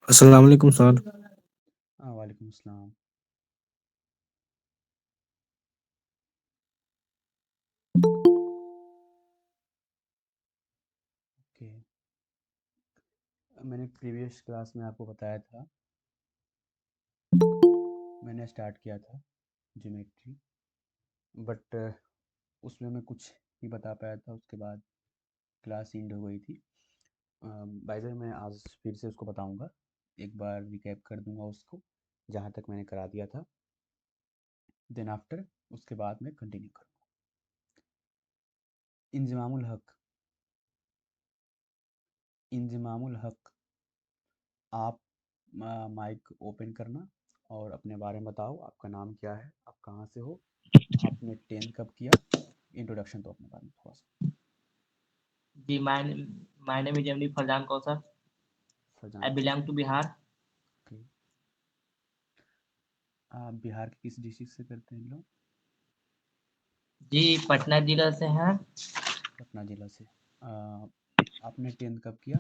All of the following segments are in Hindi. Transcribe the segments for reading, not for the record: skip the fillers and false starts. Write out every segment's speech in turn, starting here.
अस्सलाम वालेकुम सर। वालेकुम अस्सलाम। ओके, मैंने प्रीवियस क्लास में आपको बताया था, मैंने स्टार्ट किया था ज्योमेट्री, बट उसमें मैं कुछ नहीं बता पाया था। उसके बाद क्लास एंड हो गई थी। बाय द वे मैं आज फिर से उसको बताऊंगा, एक बार रिकैप कर दूंगा उसको जहाँ तक मैंने करा दिया था। देन आफ्टर उसके बाद मैं कंटिन्यू करूँगा। इंज़िमामुल हक, इंज़िमामुल हक, आप माइक ओपन करना और अपने बारे में बताओ। आपका नाम क्या है, आप कहाँ से हो, आपने 10th कब किया, इंट्रोडक्शन तो अपने बारे में थोड़ा सा। जी, my name is MD Farzan Kausar. I Farzan belong to Bihar. Okay, आप बिहार के किस डिस्ट्रिक्ट से करते हैं लोग? जी, पटना जिला से हैं। पटना ज़िला से। आपने 10th कब किया?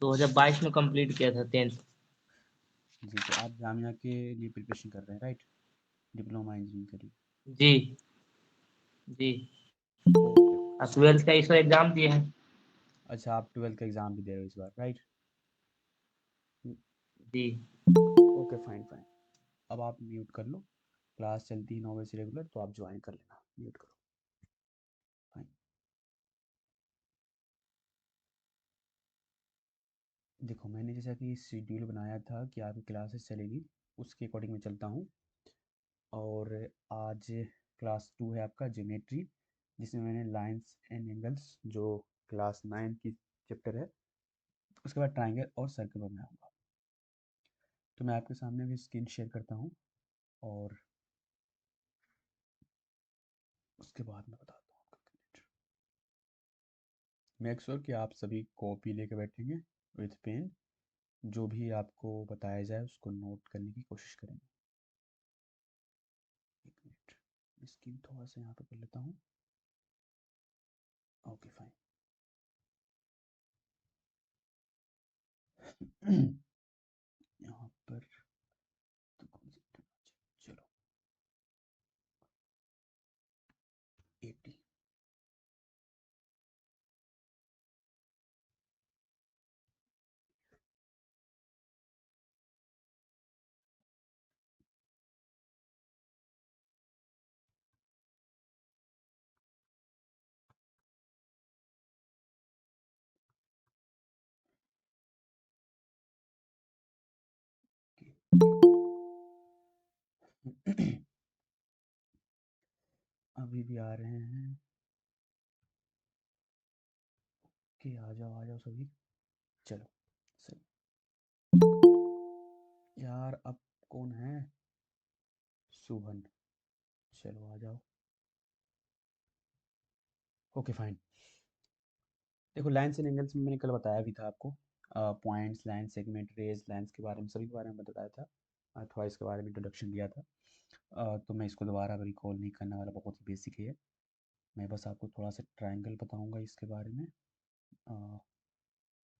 2022 में कंप्लीट किया था 10th। जी, तो आप जामिया के लिए प्रिपरेशन कर रहे हैं, राइट? डिप्लोमा इंजीनियरिंग के लिए। जी, जी। ओके, और 12th का इस बार एग्जाम दिए हैं। अच्छा, आप 12th का एग्ज़ाम भी दे रहे हो इस बार, राइट? जी। Okay, fine fine. अब आप म्यूट कर लो, क्लास चलती है 9 बजे से रेगुलर, तो आप ज्वाइन कर लेना। म्यूट करो, फाइन। देखो, मैंने जैसा कि शेड्यूल बनाया था कि आपकी क्लासेस चलेगी, उसके अकॉर्डिंग मैं चलता हूँ। और आज क्लास 2 है आपका ज्योमेट्री, जिसमें मैंने लाइंस एंड एंगल्स जो क्लास 9 की चैप्टर है, उसके बाद ट्राइंगल और सर्कल बनाऊंगा। तो मैं आपके सामने भी स्क्रीन शेयर करता हूँ और उसके बाद मैं बताता हूँ आपका कैलकुलेटर। मेक श्योर कि आप सभी कॉपी लेके बैठेंगे विथ पेन। जो भी आपको बताया जाए उसको नोट करने की कोशिश करेंगे। एक मिनट, स्क्रीन थोड़ा सा यहाँ पे कर लेता हूँ। Okay, fine. यहाँ पर तो कौन सी टेन, चलो 80। अभी भी आ रहे हैं कि आ जाओ सभी। चलो सही। यार अब कौन है? सुभन, चलो आ जाओ। Okay, fine. देखो, लाइन्स एंड एंगल्स में मैंने कल बताया भी था आपको, points, line, segment, rays, lines के बारे में, सभी के बारे में बताया था। थोड़ा इसके बारे में इंट्रोडक्शन दिया था। तो मैं इसको दोबारा रिकॉल नहीं करने वाला, बहुत ही बेसिक है। मैं बस आपको थोड़ा सा ट्राइंगल बताऊंगा इसके बारे में,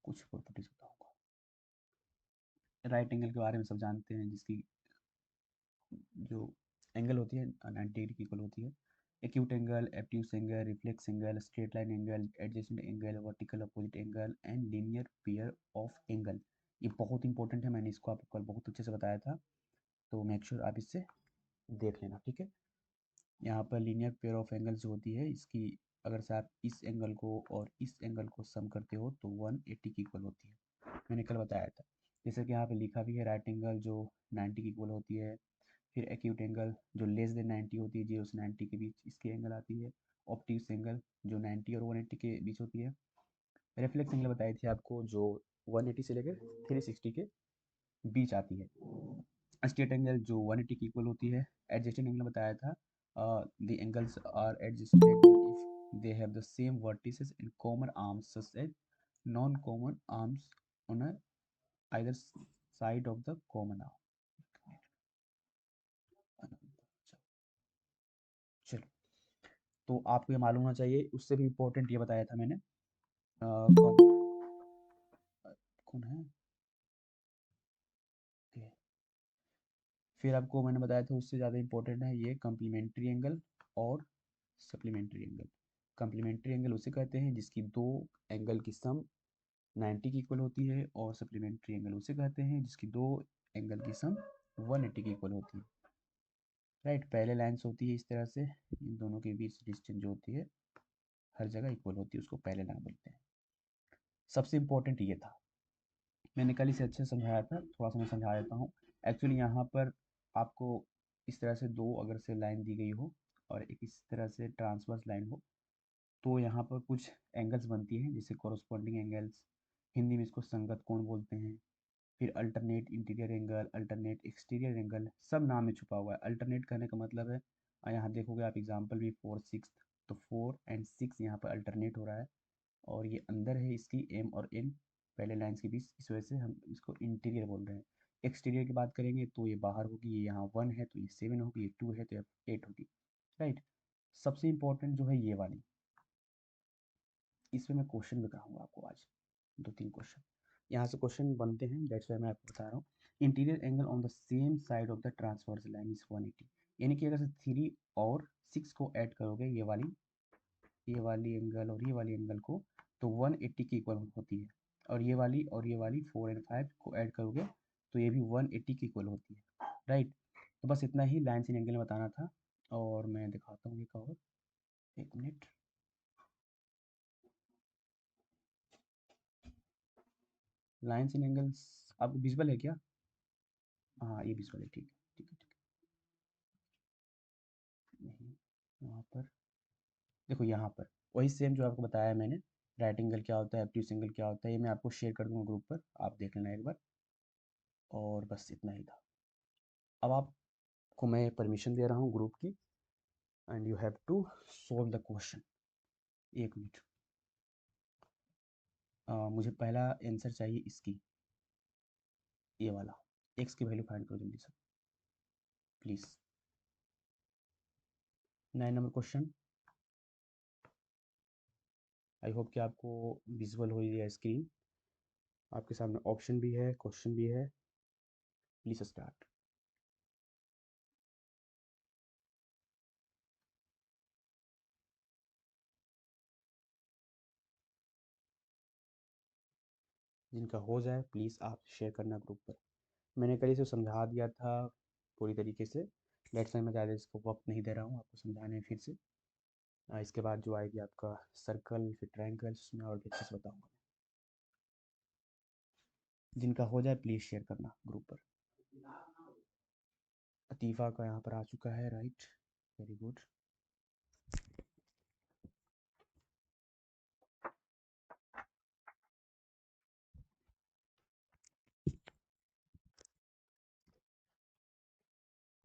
कुछ प्रॉपर्टीज बताऊंगा। राइट एंगल के बारे में सब जानते हैं, जिसकी जो एंगल होती है 90 डिग्री की इक्वल होती है। Acute angle, obtuse angle, reflex angle, straight line angle, adjacent angle, vertical opposite angle and linear pair of angle. ये बहुत इंपॉर्टेंट है, मैंने इसको आपको कल बहुत अच्छे से बताया था, तो मेक श्योर आप इससे देख लेना, ठीक है। यहाँ पर लीनियर पेयर ऑफ एंगल जो होती है, इसकी अगर से आप इस एंगल को और इस एंगल को सम करते हो तो 180 की इक्वल होती है, मैंने कल बताया था। जैसे कि यहाँ पे लिखा भी है, राइट एंगल जो 90 की इक्वल होती है, फिर एक्यूट एंगल जो लेस देन 90 होती है, 0 से 90 के बीच इसकी एंगल आती है, ऑप्टिक्स एंगल जो 90 और 180 के बीच होती है, रिफ्लेक्स एंगल बताई थी आपको जो 180 से लेकर 360 के बीच आती है, स्ट्रेट एंगल जो 180 की इक्वल होती है, एडजेसेंट एंगल बताया था, the angles are adjacent angle if they have the same vertices and common arms such as non common arms on either side of the common arm. चलो, तो आपको ये मालूम होना चाहिए। उससे भी इम्पोर्टेंट ये बताया था मैंने, कौन कौन है, okay। फिर आपको मैंने बताया था उससे ज़्यादा इम्पोर्टेंट है ये कम्प्लीमेंट्री एंगल और सप्लीमेंट्री एंगल। कम्प्लीमेंट्री एंगल उसे कहते हैं जिसकी दो एंगल की सम 90 की इक्वल होती है, और सप्लीमेंट्री एंगल उसे कहते हैं जिसकी दो एंगल की सम 180 की इक्वल होती है। राइट, पहले लाइन्स होती है इस तरह से, इन दोनों के बीच डिस्टेंस जो होती है हर जगह इक्वल होती है, उसको पहले लाइन बोलते हैं। सबसे इम्पोर्टेंट ये था, मैंने कल इसे अच्छे से समझाया था, थोड़ा सा मैं समझा देता हूँ। एक्चुअली यहाँ पर आपको इस तरह से दो अगर से लाइन दी गई हो और एक इस तरह से ट्रांसवर्स लाइन हो, तो यहाँ पर कुछ एंगल्स बनती हैं जिसे कोरस्पॉन्डिंग एंगल्स, हिंदी में इसको संगत कोण बोलते हैं। फिर alternate interior angle, alternate exterior angle, सब नाम में छुपा हुआ है। अल्टरनेट कहने का मतलब है, यहाँ देखोगे आप एग्जाम्पल भी 4 6, तो 4 एंड 6 यहाँ पर अल्टरनेट हो रहा है, और ये अंदर है इसकी एम और एन पहले लाइन्स के बीच, इस वजह से हम इसको इंटीरियर बोल रहे हैं। एक्सटीरियर की बात करेंगे तो ये बाहर होगी, ये यहाँ 1 है तो ये 7 होगी, ये 2 है तो ये 8 होगी। राइट, सबसे इम्पोर्टेंट जो है ये वाली, इसमें मैं क्वेश्चन भी कराऊंगा आपको आज, 2-3 क्वेश्चन यहाँ से क्वेश्चन बनते हैं, दैट्स वाई मैं आपको बता रहा हूँ। Interior angle on the same side of the transverse line is 180, यानी कि अगर 3 और 6 को ऐड करोगे, ये वाली एंगल और ये वाली एंगल को, तो 180 की इक्वल होती है। और ये वाली 4 एंड 5 को ऐड करोगे तो ये भी 180 की इक्वल होती है। राइट, तो बस इतना ही लाइन्स इन एंगल में बताना था, और मैं दिखाता हूँ एक और, एक मिनट। लाइन्स इन एंगल्स आपको विजुअल है क्या? हाँ, ये विजुअल है, ठीक है ठीक है ठीक है। नहीं, यहाँ पर देखो, यहाँ पर वही सेम जो आपको बताया मैंने, राइट एंगल क्या होता है, ऑब्ट्यूज एंगल क्या होता है, ये मैं आपको शेयर कर दूँगा ग्रुप पर, आप देख लेना एक बार। और बस इतना ही था। अब आपको मैं परमिशन दे रहा हूँ ग्रुप की, and you have to solve the question. एक मिनट, मुझे पहला आंसर चाहिए इसकी, ये वाला, एक्स की वैल्यू फाइंड करो जल्दी से please. 9 number question. I hope कि आपको विजुअल हो रही है स्क्रीन, आपके सामने ऑप्शन भी है, क्वेश्चन भी है। Please start. जिनका हो जाए प्लीज़ आप शेयर करना ग्रुप पर। मैंने कल इसे समझा दिया था पूरी तरीके से, दैट्स वाई मैं ज़्यादा इसको वक्त नहीं दे रहा हूँ आपको समझाने में फिर से। इसके बाद जो आएगी आपका सर्कल, फिर ट्रायंगल्स, उसमें और भी अच्छे से बताऊँगा। जिनका हो जाए प्लीज़ शेयर करना ग्रुप पर। अतीफ़ा का यहाँ पर आ चुका है, राइट, वेरी गुड।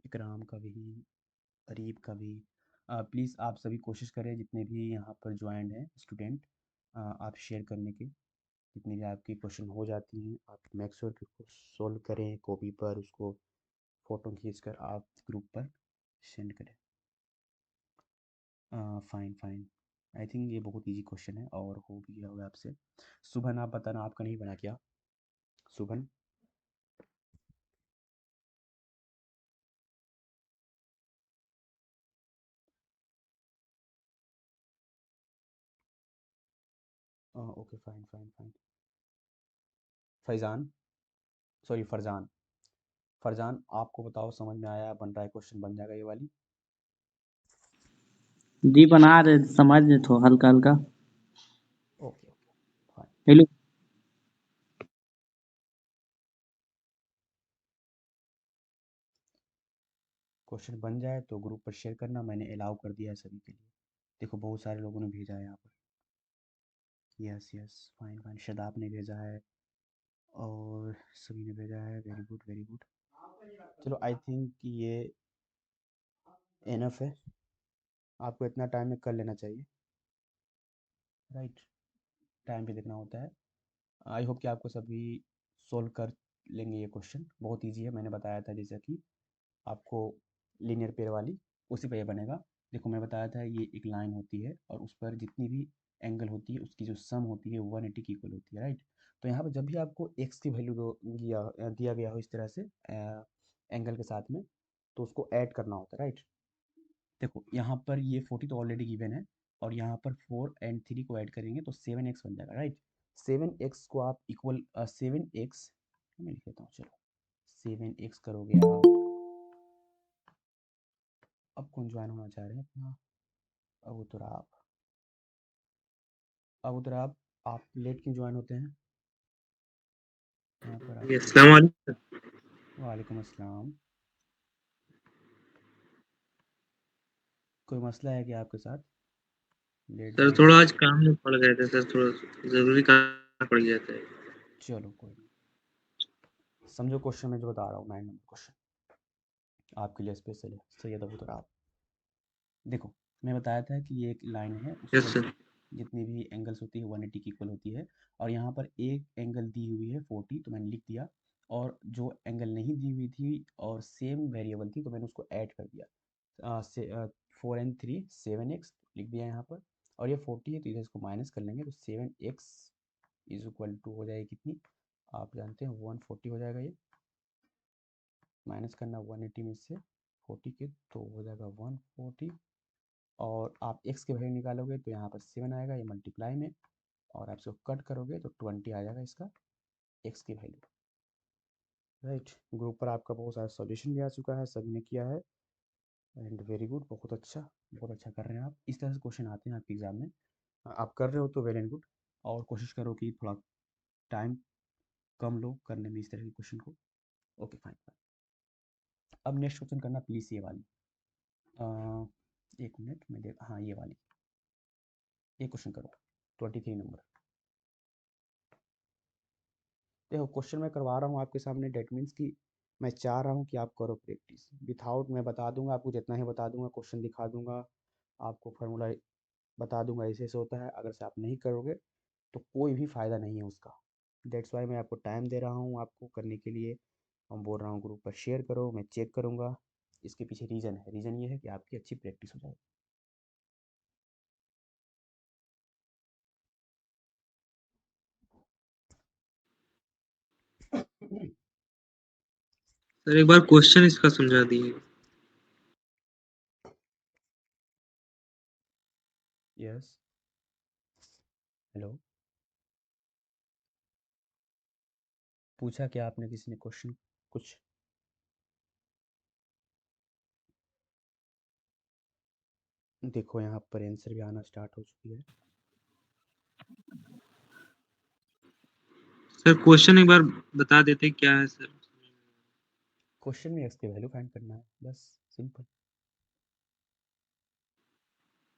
इकराम का भी, अरीब का भी। प्लीज़ आप सभी कोशिश करें, जितने भी यहाँ पर ज्वाइंट हैं स्टूडेंट, आप शेयर करने की, जितनी भी आपकी क्वेश्चन हो जाती हैं आप मेक श्योर कि उसको सॉल्व करें, कॉपी पर उसको फ़ोटो खींचकर आप ग्रुप पर सेंड करें। फ़ाइन फ़ाइन, आई थिंक ये बहुत इजी क्वेश्चन है और हो भी गया होगा आपसे। सुबह आप बताना, आपका नहीं बना क्या सुबह? Okay, fine fine fine. Faizan, sorry Farjan, Farjan आपको बताओ समझ में आया, बन रहा है क्वेश्चन, बन जाएगा ये वाली? जी बना रहे, समझ रहे थो हल्का हल्का। Okay okay, fine. Hello. Question बन जाए तो ग्रुप पर शेयर करना, मैंने अलाउ कर दिया है सभी के लिए। देखो बहुत सारे लोगों ने भेजा है यहाँ पर। Yes yes, fine fine, Shadab ने भेजा है और सभी ने भेजा है, वेरी गुड वेरी गुड। चलो, आई थिंक ये एनफ है, आपको इतना टाइम में कर लेना चाहिए। राइट, टाइम भी देखना होता है। आई होप कि आपको सभी सोल्व कर लेंगे ये क्वेश्चन। बहुत ईजी है, मैंने बताया था जैसे कि आपको लीनियर पेयर वाली, उसी पे ये बनेगा। देखो मैं बताया था ये एक लाइन होती है और उस पर जितनी भी एंगल होती है उसकी जो सम होती है 180 की इक्वल होती है, राइट। तो यहाँ पर जब भी आपको एक्स की वैल्यू दिया गया हो इस तरह से एंगल के साथ में, तो उसको ऐड करना होता है, राइट। देखो यहाँ पर ये 40 तो ऑलरेडी गिवन है, और यहाँ पर 4 एंड 3 को ऐड करेंगे तो 7x बन जाएगा, राइट। 7x को आप इक्वल 7x, मैं लिख देता हूँ चलो, 7x करोगे आप। अब कौन ज्वाइन होना चाह रहे हैं अपना? अब उतर आप, अब उतर आप लेट क्यों ज्वाइन होते हैं? यहाँ पर जी, आपको, अस्सलाम वालेकुम। वालेकुम अस्सलाम। कोई मसला है क्या आपके साथ लेट सर ज्वाइन थोड़ा होने आज का? काम में पड़ गए थे सर, थोड़ा ज़रूरी काम पड़ गया था। चलो कोई नहीं, समझो क्वेश्चन में जो बता रहा हूँ, 9 नंबर क्वेश्चन आपके लिए स्पेशल है। सैयद अबू तुराब, देखो मैं बताया था कि ये एक लाइन है, उस यस पर सर। जितनी भी एंगल्स होती है 180 की इक्वल होती है, और यहाँ पर एक एंगल दी हुई है 40, तो मैंने लिख दिया। और जो एंगल नहीं दी हुई थी और सेम वेरिएबल थी, तो मैंने उसको ऐड कर दिया। 4 and 3 7x लिख दिया यहाँ पर। और ये 40 है तो इधर इसको माइनस कर लेंगे, तो 7x इज इक्वल टू हो जाएगी कितनी, आप जानते हैं 140 हो जाएगा। ये माइनस करना 180 में से 40 के, तो हो जाएगा 140। और आप x की वैल्यू निकालोगे तो यहाँ पर 7 आएगा, ये मल्टीप्लाई में, और आप इसको कट करोगे तो 20 आ जाएगा इसका x की वैल्यू, राइट। ग्रुप पर आपका बहुत सारा सॉल्यूशन भी आ चुका है, सभी ने किया है, एंड वेरी गुड, बहुत अच्छा कर रहे हैं आप। इस तरह से क्वेश्चन आते हैं आपके एग्जाम में, आप कर रहे हो तो वेल एंड गुड। और कोशिश करो कि थोड़ा टाइम कम लो करने में इस तरह के क्वेश्चन को। Okay fine fine. अब नेक्स्ट क्वेश्चन करना प्लीज़ ये वाली, एक मिनट में देख, हाँ ये वाली, ये क्वेश्चन करो 23 नंबर। देखो क्वेश्चन मैं करवा रहा हूँ आपके सामने, डेट मीन्स कि मैं चाह रहा हूँ कि आप करो प्रैक्टिस विथआउट, मैं बता दूंगा आपको, जितना ही बता दूंगा, क्वेश्चन दिखा दूंगा आपको, फार्मूला बता दूंगा, ऐसे ऐसे होता है। अगर से आप नहीं करोगे तो कोई भी फ़ायदा नहीं है उसका। दैट्स वाई मैं आपको टाइम दे रहा हूँ आपको करने के लिए, हम बोल रहा हूँ ग्रुप पर शेयर करो, मैं चेक करूँगा। इसके पीछे रीज़न है, रीज़न ये है कि आपकी अच्छी प्रैक्टिस हो जाए। सर एक बार क्वेश्चन इसका समझा दिए। यस, हेलो, पूछा क्या आपने, किसी ने क्वेश्चन कुछ? देखो यहाँ पर आंसर भी आना स्टार्ट हो चुकी है। सर क्वेश्चन एक बार बता देते क्या है सर? क्वेश्चन में एक्स की वैल्यू फाइंड करना है, बस सिंपल।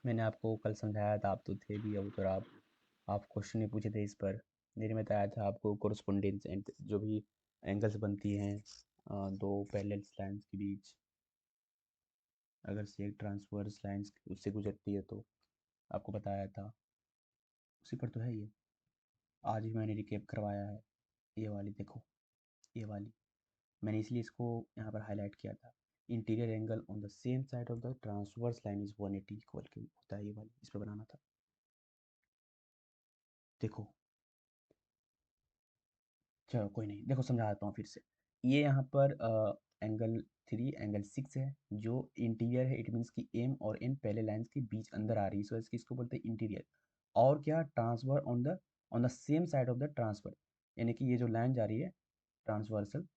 मैंने आपको कल समझाया था, आप तो थे भी, अब तो आप क्वेश्चन नहीं पूछे थे इस पर। मैंने बताया था आपको कोरस्पोंडेंस एंड जो भी एंगल्स बनती हैं दो पैरेलल लाइंस के बीच, अगर से एक ट्रांसवर्स लाइंस उससे गुजरती है, तो आपको बताया था, उसी पर तो है ये। आज ही मैंने रिकेप करवाया है ये वाली, देखो ये वाली, मैंने इसलिए इसको यहाँ पर हाईलाइट किया था। Interior angle on the same side of the transverse line is 180 equal के होता है, ये वाली इस पर बनाना था। देखो चलो कोई नहीं, देखो समझा देता हूँ फिर से। ये यहाँ पर एंगल 3 एंगल 6 है, जो इंटीरियर है, इट मीन्स कि एम और एन पहले लाइंस के बीच अंदर आ रही है, सो इसकी इसको बोलते हैं इंटीरियर। और क्या, transfer on the same side of the transfer, यानी कि ये जो लाइन जा रही है ट्रांसवर्सल,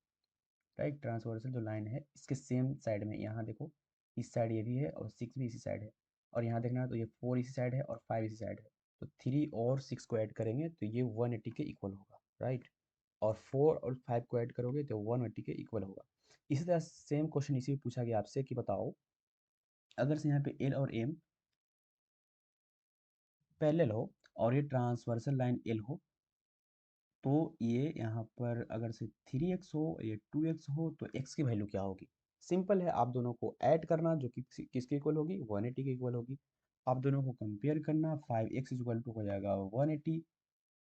राइट, ट्रांसवर्सल जो लाइन है इसके सेम साइड में, यहाँ देखो इस साइड ये भी है और 6 भी इसी साइड है, और यहाँ देखना तो ये 4 इसी साइड है और 5 इसी साइड है, तो 3 और 6 को ऐड करेंगे तो ये 180 के इक्वल होगा, राइट। और 4 और 5 को ऐड करोगे तो 180 के इक्वल होगा। इसी तरह सेम क्वेश्चन इसी में पूछा गया आपसे कि बताओ, अगर से यहाँ पे एल और एम पैरेलल हो और ये ट्रांसवर्सल लाइन एल हो, तो ये यहाँ पर अगर से 3x हो, ये 2x हो, तो x की वैल्यू क्या होगी? सिंपल है, आप दोनों को ऐड करना, जो कि किसके इक्वल होगी, 180 के इक्वल होगी। आप दोनों को कंपेयर करना, 5x इक्वल टू हो जाएगा 180,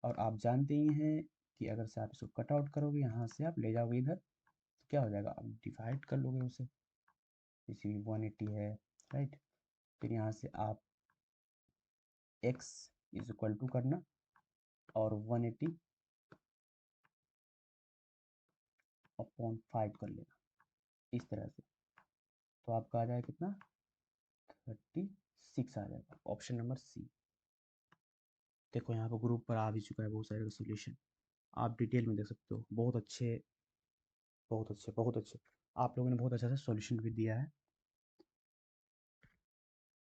और आप जानते ही हैं कि अगर से आप इसको कट आउट करोगे, यहाँ से आप ले जाओगे इधर, तो क्या हो जाएगा, आप डिवाइड कर लोगे उसे, इसी 180 है, राइट। फिर यहाँ से आप x इज इक्वल टू करना और 180 अपॉन 5 कर लेना, इस तरह से। तो आपका आ जाएगा कितना, 36 आ जाएगा, ऑप्शन नंबर सी। देखो यहाँ पर ग्रुप पर आ भी चुका है बहुत सारे सोल्यूशन, आप डिटेल में देख सकते हो, बहुत अच्छे बहुत अच्छे बहुत अच्छे, आप लोगों ने बहुत अच्छा सा सॉल्यूशन भी दिया है।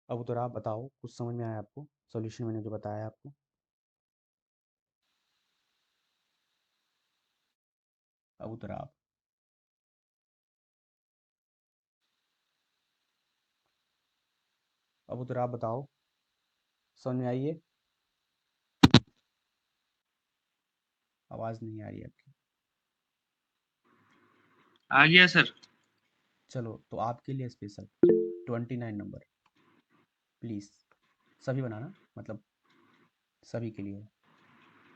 अब उधर आप बताओ, कुछ समझ में आया आपको सॉल्यूशन मैंने जो बताया आपको? अब उधर आप बताओ, समझ में आई है? आवाज़ नहीं आ रही है आपकी। आ गया सर। चलो तो आपके लिए स्पेशल 29 नंबर, प्लीज़ सभी बनाना, मतलब सभी के लिए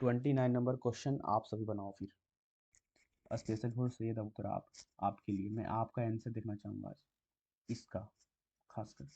29 नंबर क्वेश्चन आप सभी बनाओ। फिर स्पेशल फॉर सैयद अख्तर आपके लिए मैं आपका आंसर देखना चाहूँगा आज इसका, खासकर।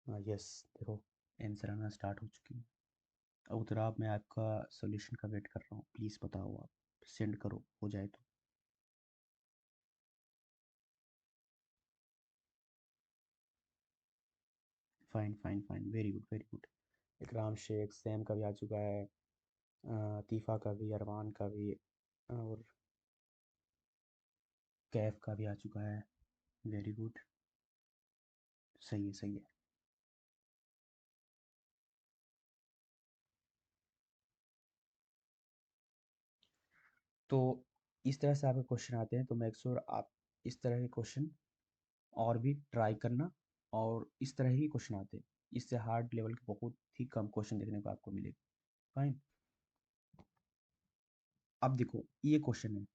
हाँ यस, देखो आंसर आना स्टार्ट हो चुकी है। अब उधर मैं आपका सॉल्यूशन का वेट कर रहा हूँ, प्लीज़ बताओ, आप सेंड करो हो जाए तो। Fine fine fine, very good very good. इकराम शेख, सैम का भी आ चुका है, तीफ़ा का भी, अरमान का भी, और कैफ का भी आ चुका है। वेरी गुड, सही है सही है। तो इस तरह से आपके क्वेश्चन आते हैं, तो मेक श्योर आप इस तरह के क्वेश्चन और भी ट्राई करना, और इस तरह ही क्वेश्चन आते हैं, इससे हार्ड लेवल के बहुत ही कम क्वेश्चन देखने को आपको मिलेगा। फाइन। अब देखो ये क्वेश्चन है,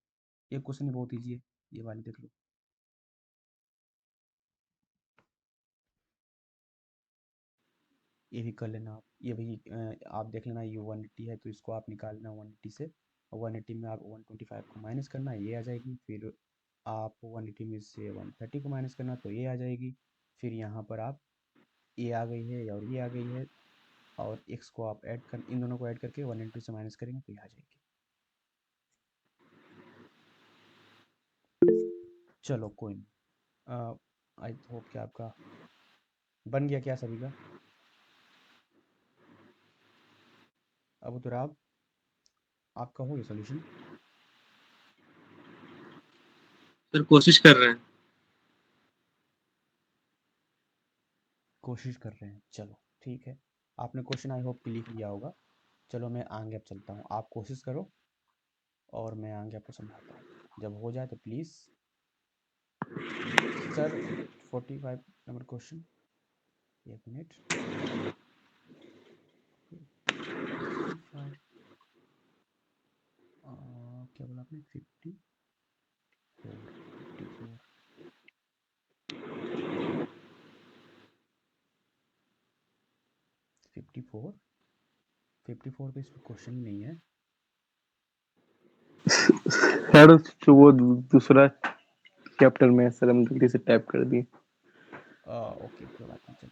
ये क्वेश्चन बहुत ईजी है, ये वाले देख लो। ये भी कर लेना आप, ये भी आप देख लेना, ये 180 है तो इसको आप निकाल लेना 180 से, और 180 में आप 125 को माइनस करना, ये आ जाएगी। फिर आप 180 में से 130 को माइनस करना, तो ये आ जाएगी। फिर यहाँ पर आप ये आ गई है और ये आ गई है, और x को आप ऐड कर, इन दोनों को ऐड करके 180 से माइनस करेंगे तो ये आ जाएगी। चलो कोई नहीं, आई होप कि आपका बन गया क्या सभी का। अब उधर आपका हो गया सोल्यूशन? सर कोशिश कर रहे हैं। कोशिश कर रहे हैं, चलो ठीक है। आपने क्वेश्चन आई होप कि लिख लिया होगा। चलो मैं आगे अब चलता हूँ, आप कोशिश करो और मैं आगे आपको समझाता हूँ। जब हो जाए तो प्लीज़ सर, 45 नंबर क्वेश्चन, एक मिनट, 55, क्या बोला आपने, 54, 54, 54, 54 तो इसमें क्वेश्चन ही नहीं है। सर जो वो दूसरा चैप्टर में है सर, हम गलती से टाइप कर दिए। ओके कोई बात नहीं, चलो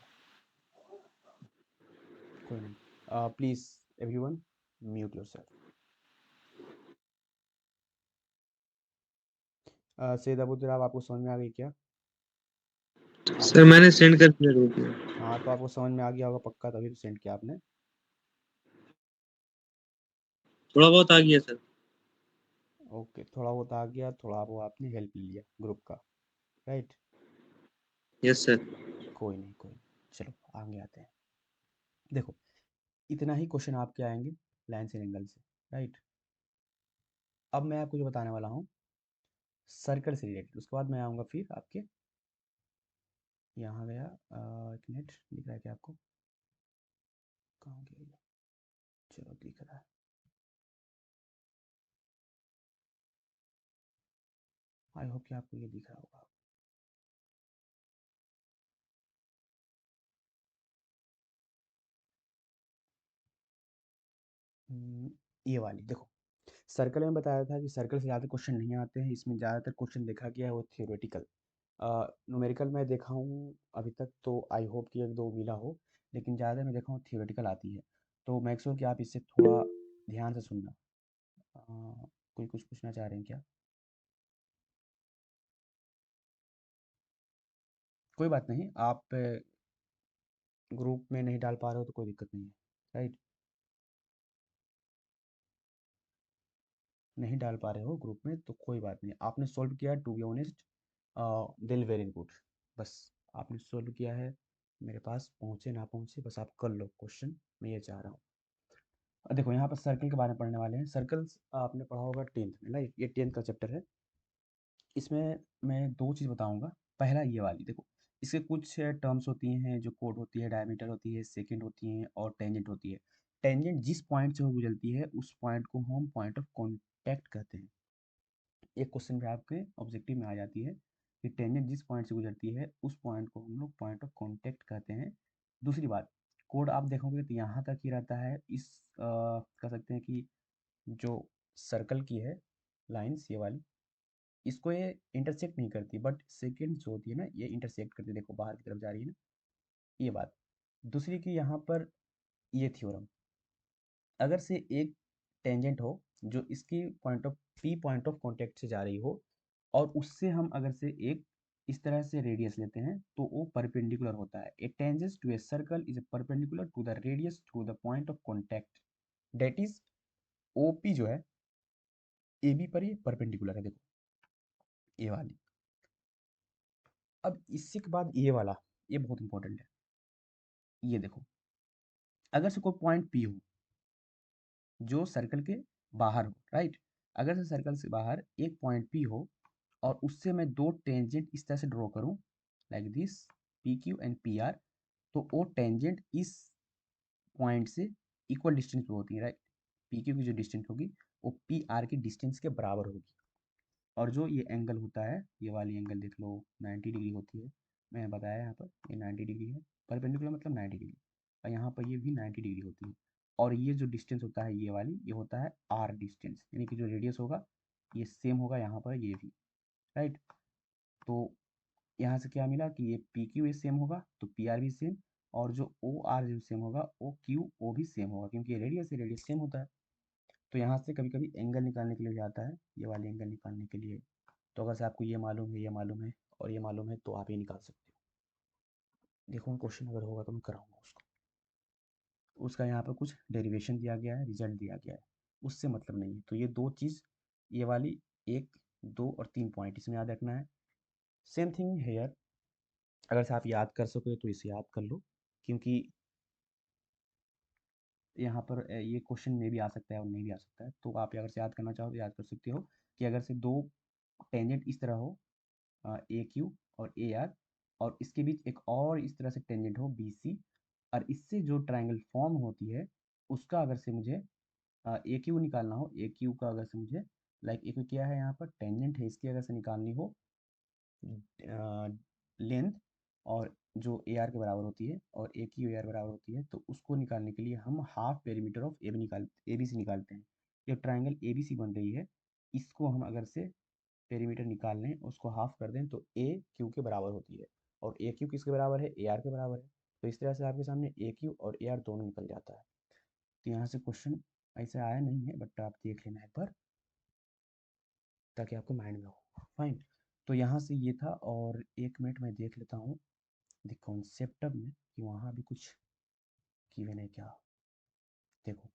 कोई नहीं। Please everyone mute yourself. Syed Abutar आपको समझ में आ गई क्या? सर मैंने सेंड कर दिया, रोक दिया। हाँ तो आपको समझ में आ गया होगा पक्का, तभी तो सेंड किया आपने। थोड़ा बहुत आ गया सर। ओके, थोड़ा बहुत आ गया, थोड़ा वो आपने हेल्प लिया ग्रुप का, राइट। Yes sir. कोई नहीं कोई नहीं, चलो आगे आते हैं। देखो इतना ही क्वेश्चन आपके आएंगे लाइन से एंगल से, राइट। अब मैं आपको जो बताने वाला हूँ सर्कल से रिलेटेड, उसके बाद मैं आऊँगा फिर आपके यहाँ गया, एक मिनट, दिख रहा है क्या आपको, कहाँ गया ये? चलो दिख रहा है। आई होप कि आपको ये दिख रहा होगा। ये वाली देखो, सर्कल में बताया था कि सर्कल से ज़्यादा क्वेश्चन नहीं आते हैं, इसमें ज़्यादातर क्वेश्चन देखा गया है वो थियोरेटिकल। न्यूमेरिकल मैं देखा हूँ अभी तक, तो आई होप कि एक दो मिला हो, लेकिन ज़्यादा मैं देखा हूँ थियोरेटिकल आती है। तो मेक श्योर कि आप इससे थोड़ा ध्यान से सुनना। कोई कुछ पूछना चाह रहे हैं क्या? कोई बात नहीं, आप ग्रुप में नहीं डाल पा रहे हो तो कोई दिक्कत नहीं है, राइट। नहीं डाल पा रहे हो ग्रुप में तो कोई बात नहीं, आपने सोल्व किया, टू बी ऑनेस्ट दिल वेरी गुड। बस आपने सोल्व किया है, मेरे पास पहुँचे ना पहुँचे बस आप कर लो क्वेश्चन, मैं ये चाह रहा हूँ। देखो यहाँ पर सर्कल के बारे में पढ़ने वाले हैं। सर्कल्स आपने पढ़ा होगा 10th में, राइट, ये 10th का चैप्टर है। इसमें मैं दो चीज़ बताऊंगा। पहला ये वाली देखो, इसके कुछ टर्म्स होती हैं जो कोड होती है, डायमीटर होती है, सेकंड होती है और टेंजेंट होती है। टेंजेंट जिस पॉइंट से वो गुजरती है उस पॉइंट को हम पॉइंट ऑफ कॉन्टैक्ट कहते हैं। एक क्वेश्चन में आपके ऑब्जेक्टिव में आ जाती है कि टेंजेंट जिस पॉइंट से गुजरती है उस पॉइंट को हम लोग पॉइंट ऑफ कॉन्टैक्ट कहते हैं। दूसरी बात, कोड आप देखोगे तो यहाँ तक ही रहता है। इस कह सकते हैं कि जो सर्कल की है लाइंस ये वाली, इसको ये इंटरसेक्ट नहीं करती, बट सेकेंड जो होती है ना ये इंटरसेक्ट करती है, देखो बाहर की तरफ जा रही है ना, ये बात। दूसरी की यहाँ पर ये थ्योरम, अगर से एक टेंजेंट हो जो इसकी पॉइंट ऑफ कांटेक्ट से जा रही हो, और उससे हम अगर से एक इस तरह से रेडियस लेते हैं तो वो परपेंडिकुलर होता है। A tangent to a circle is perpendicular to the radius through the point of contact, that is OP जो है ए बी पर ये परपेंडिकुलर है, देखो ये वाली। अब इससे के बाद ये वाला, ये बहुत इंपॉर्टेंट है। ये देखो, अगर से कोई पॉइंट पी हो जो सर्कल के बाहर हो, राइट, अगर से सर्कल से बाहर एक पॉइंट पी हो और उससे मैं दो टेंजेंट इस तरह से ड्रॉ करूं, like this, P Q and P R, तो वो टेंजेंट इस पॉइंट से इक्वल डिस्टेंस पे होती है, राइट। पी क्यू की जो डिस्टेंस होगी वो पी आर की डिस्टेंस के बराबर होगी। और जो ये एंगल होता है, ये वाली एंगल देख लो 90 डिग्री होती है, मैंने बताया यहाँ पर ये 90 डिग्री है, परपेंडिकुलर मतलब 90 डिग्री, और यहाँ पर ये भी 90 डिग्री होती है। और ये जो डिस्टेंस होता है ये वाली, ये होता है आर डिस्टेंस, यानी कि जो रेडियस होगा ये सेम होगा यहाँ पर ये भी, राइट। तो यहाँ से क्या मिला कि ये पी क्यू सेम होगा तो पी आर भी सेम, और जो ओ आर जो सेम होगा ओ क्यू ओ भी सेम होगा, क्योंकि ये रेडियस है, रेडियस सेम होता है। तो यहाँ से कभी कभी एंगल निकालने के लिए जाता है, ये वाले एंगल निकालने के लिए। तो अगर से आपको ये मालूम है, ये मालूम है और ये मालूम है तो आप ये निकाल सकते हो। देखो क्वेश्चन अगर होगा तो मैं कराऊंगा उसको। उसका यहाँ पर कुछ डेरिवेशन दिया गया है, रिजल्ट दिया गया है, उससे मतलब नहीं है। तो ये दो चीज़, ये वाली 1, 2 और 3 पॉइंट इसमें याद रखना है। सेम थिंग हेयर, अगर से आप याद कर सको तो इसे याद कर लो, क्योंकि यहाँ पर ये क्वेश्चन में भी आ सकता है और नहीं भी आ सकता है। तो आप अगर से याद करना चाहो तो याद कर सकते हो कि अगर से दो टेंजेंट इस तरह हो, ए क्यू और ए आर, और इसके बीच एक और इस तरह से टेंजेंट हो बी सी, और इससे जो ट्रायंगल फॉर्म होती है उसका अगर से मुझे ए क्यू निकालना हो, ए क्यू का अगर से मुझे, लाइक ए क्यू क्या है यहाँ पर टेंजेंट है, इसकी अगर से निकालनी हो लेंथ, और जो ए आर के बराबर होती है और ए क्यू ए आर बराबर होती है, तो उसको निकालने के लिए हम half perimeter of A B C निकालते हैं। जो ट्रायंगल ए बी सी बन रही है, इसको हम अगर से पेरीमीटर निकाल लें, उसको हाफ कर दें, तो ए क्यू के बराबर होती है। और ए क्यू किसके बराबर है? ए आर के बराबर है। तो इस तरह से आपके सामने ए क्यू और ए आर दोनों निकल जाता है। तो यहाँ से क्वेश्चन ऐसे आया नहीं है, बट आप देख लेना एक बार ताकि आपको माइंड में हो। फाइन, तो यहाँ से ये था, और एक मिनट में देख लेता हूँ द कॉन्सेप्ट में कि वहाँ भी कुछ गिवन है क्या। देखो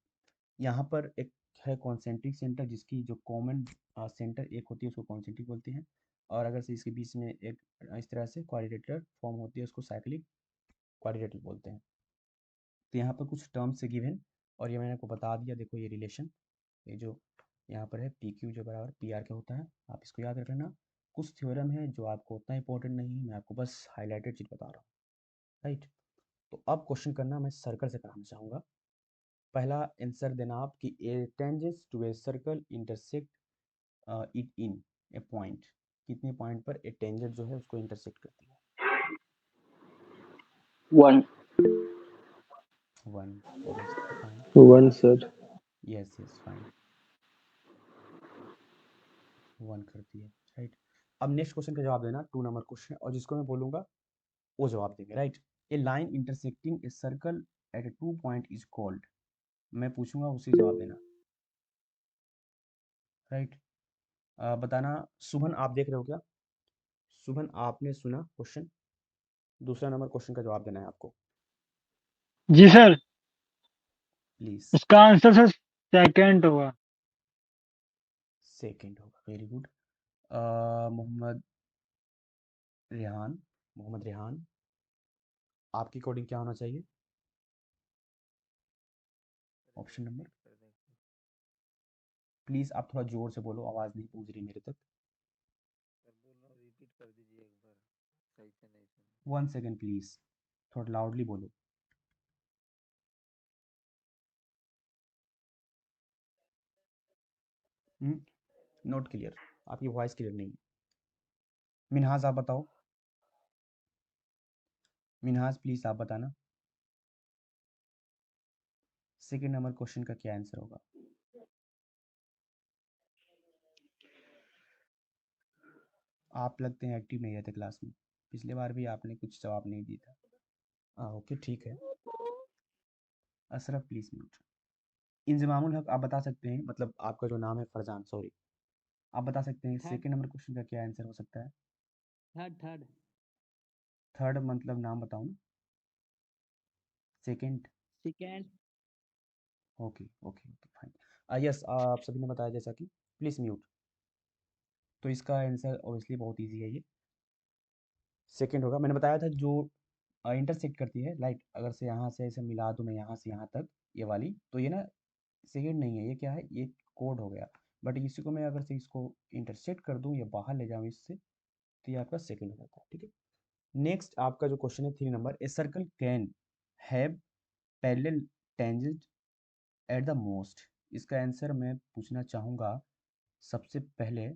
यहाँ पर एक है कॉन्सेंट्रिक सेंटर, जिसकी जो कॉमन सेंटर एक होती है उसको कॉन्सेंट्रिक बोलते हैं, और अगर से इसके बीच में एक इस तरह से क्वाड्रिलेटरल फॉर्म होती है उसको साइक्लिक क्वाड्रिलेटरल बोलते हैं। तो यहाँ पर कुछ टर्म्स से गिवन और ये मैंने आपको बता दिया। देखो ये रिलेशन, ये जो यहाँ पर है पी क्यू जो बराबर पी आर का होता है, आप इसको याद रख लेना। कुछ थ्योरम है जो आपको उतना इंपॉर्टेंट नहीं है, मैं आपको बस हाईलाइटेड चीज़ बता रहा हूँ, राइट। तो अब क्वेश्चन करना मैं सर्कल से कराना चाहूँगा। पहला आंसर देना आप कि a tangents to a circle intersect it in a point, कितने पॉइंट पर ए टेंजेंट जो है उसको इंटरसेक्ट करती है? 1 1, obviously fine. 1 sir. Yes, yes, fine. 1 करती है, राइट। अब नेक्स्ट क्वेश्चन का जवाब देना, 2 नंबर क्वेश्चन, और जिसको मैं बोलूँगा वो जवाब देंगे, right. A line intersecting a circle eight A 2 point is called, मैं पूछूंगा उसी जवाब देना, राइट। बताना शुभन, आप देख रहे हो क्या? शुभन, आपने सुना क्वेश्चन? दूसरा नंबर क्वेश्चन का जवाब देना है आपको, जी सर, प्लीज। इसका आंसर सर सेकंड होगा। सेकंड होगा, वेरी गुड। मोहम्मद रेहान, आपकी कोडिंग क्या होना चाहिए? ऑप्शन नंबर, प्लीज आप थोड़ा जोर से बोलो, आवाज नहीं पहुंच रही मेरे तक। 1 सेकेंड प्लीज, थोड़ा लाउडली बोलो। नॉट क्लियर, आपकी वॉइस क्लियर नहीं है। मिनहाज आप बताओ, मिनहाज प्लीज आप बताना सेकेंड नंबर क्वेश्चन का क्या आंसर होगा? आप लगते हैं एक्टिव नहीं रहते क्लास में, पिछले बार भी आपने कुछ जवाब नहीं दिया था। ओके ठीक है। Ashraf please mute. इंजमामुल हक आप बता सकते हैं, मतलब आपका जो नाम है फरजान, सॉरी, आप बता सकते हैं सेकेंड नंबर क्वेश्चन का क्या आंसर हो सकता है? थर्ड। थर्ड मतलब नाम बताओ ना। Second, okay okay okay fine. Yes, आप सभी ने बताया जैसा कि, प्लीज म्यूट। तो इसका आंसर ऑब्वियसली बहुत इजी है, ये सेकेंड होगा। मैंने बताया था जो इंटरसेक्ट करती है, लाइक अगर से यहाँ से ऐसे मिला दूँ मैं यहाँ से यहाँ तक, ये वाली, तो ये ना सेकेंड नहीं है, ये क्या है, ये कोड हो गया। बट इसी को मैं अगर से इसको इंटरसेक्ट कर दूँ या बाहर ले जाऊँ इससे, तो ये आपका सेकेंड हो जाता है, ठीक है। नेक्स्ट आपका जो क्वेश्चन है 3 number, a circle can have parallel tangent at the most, इसका आंसर मैं पूछना चाहूँगा सबसे पहले।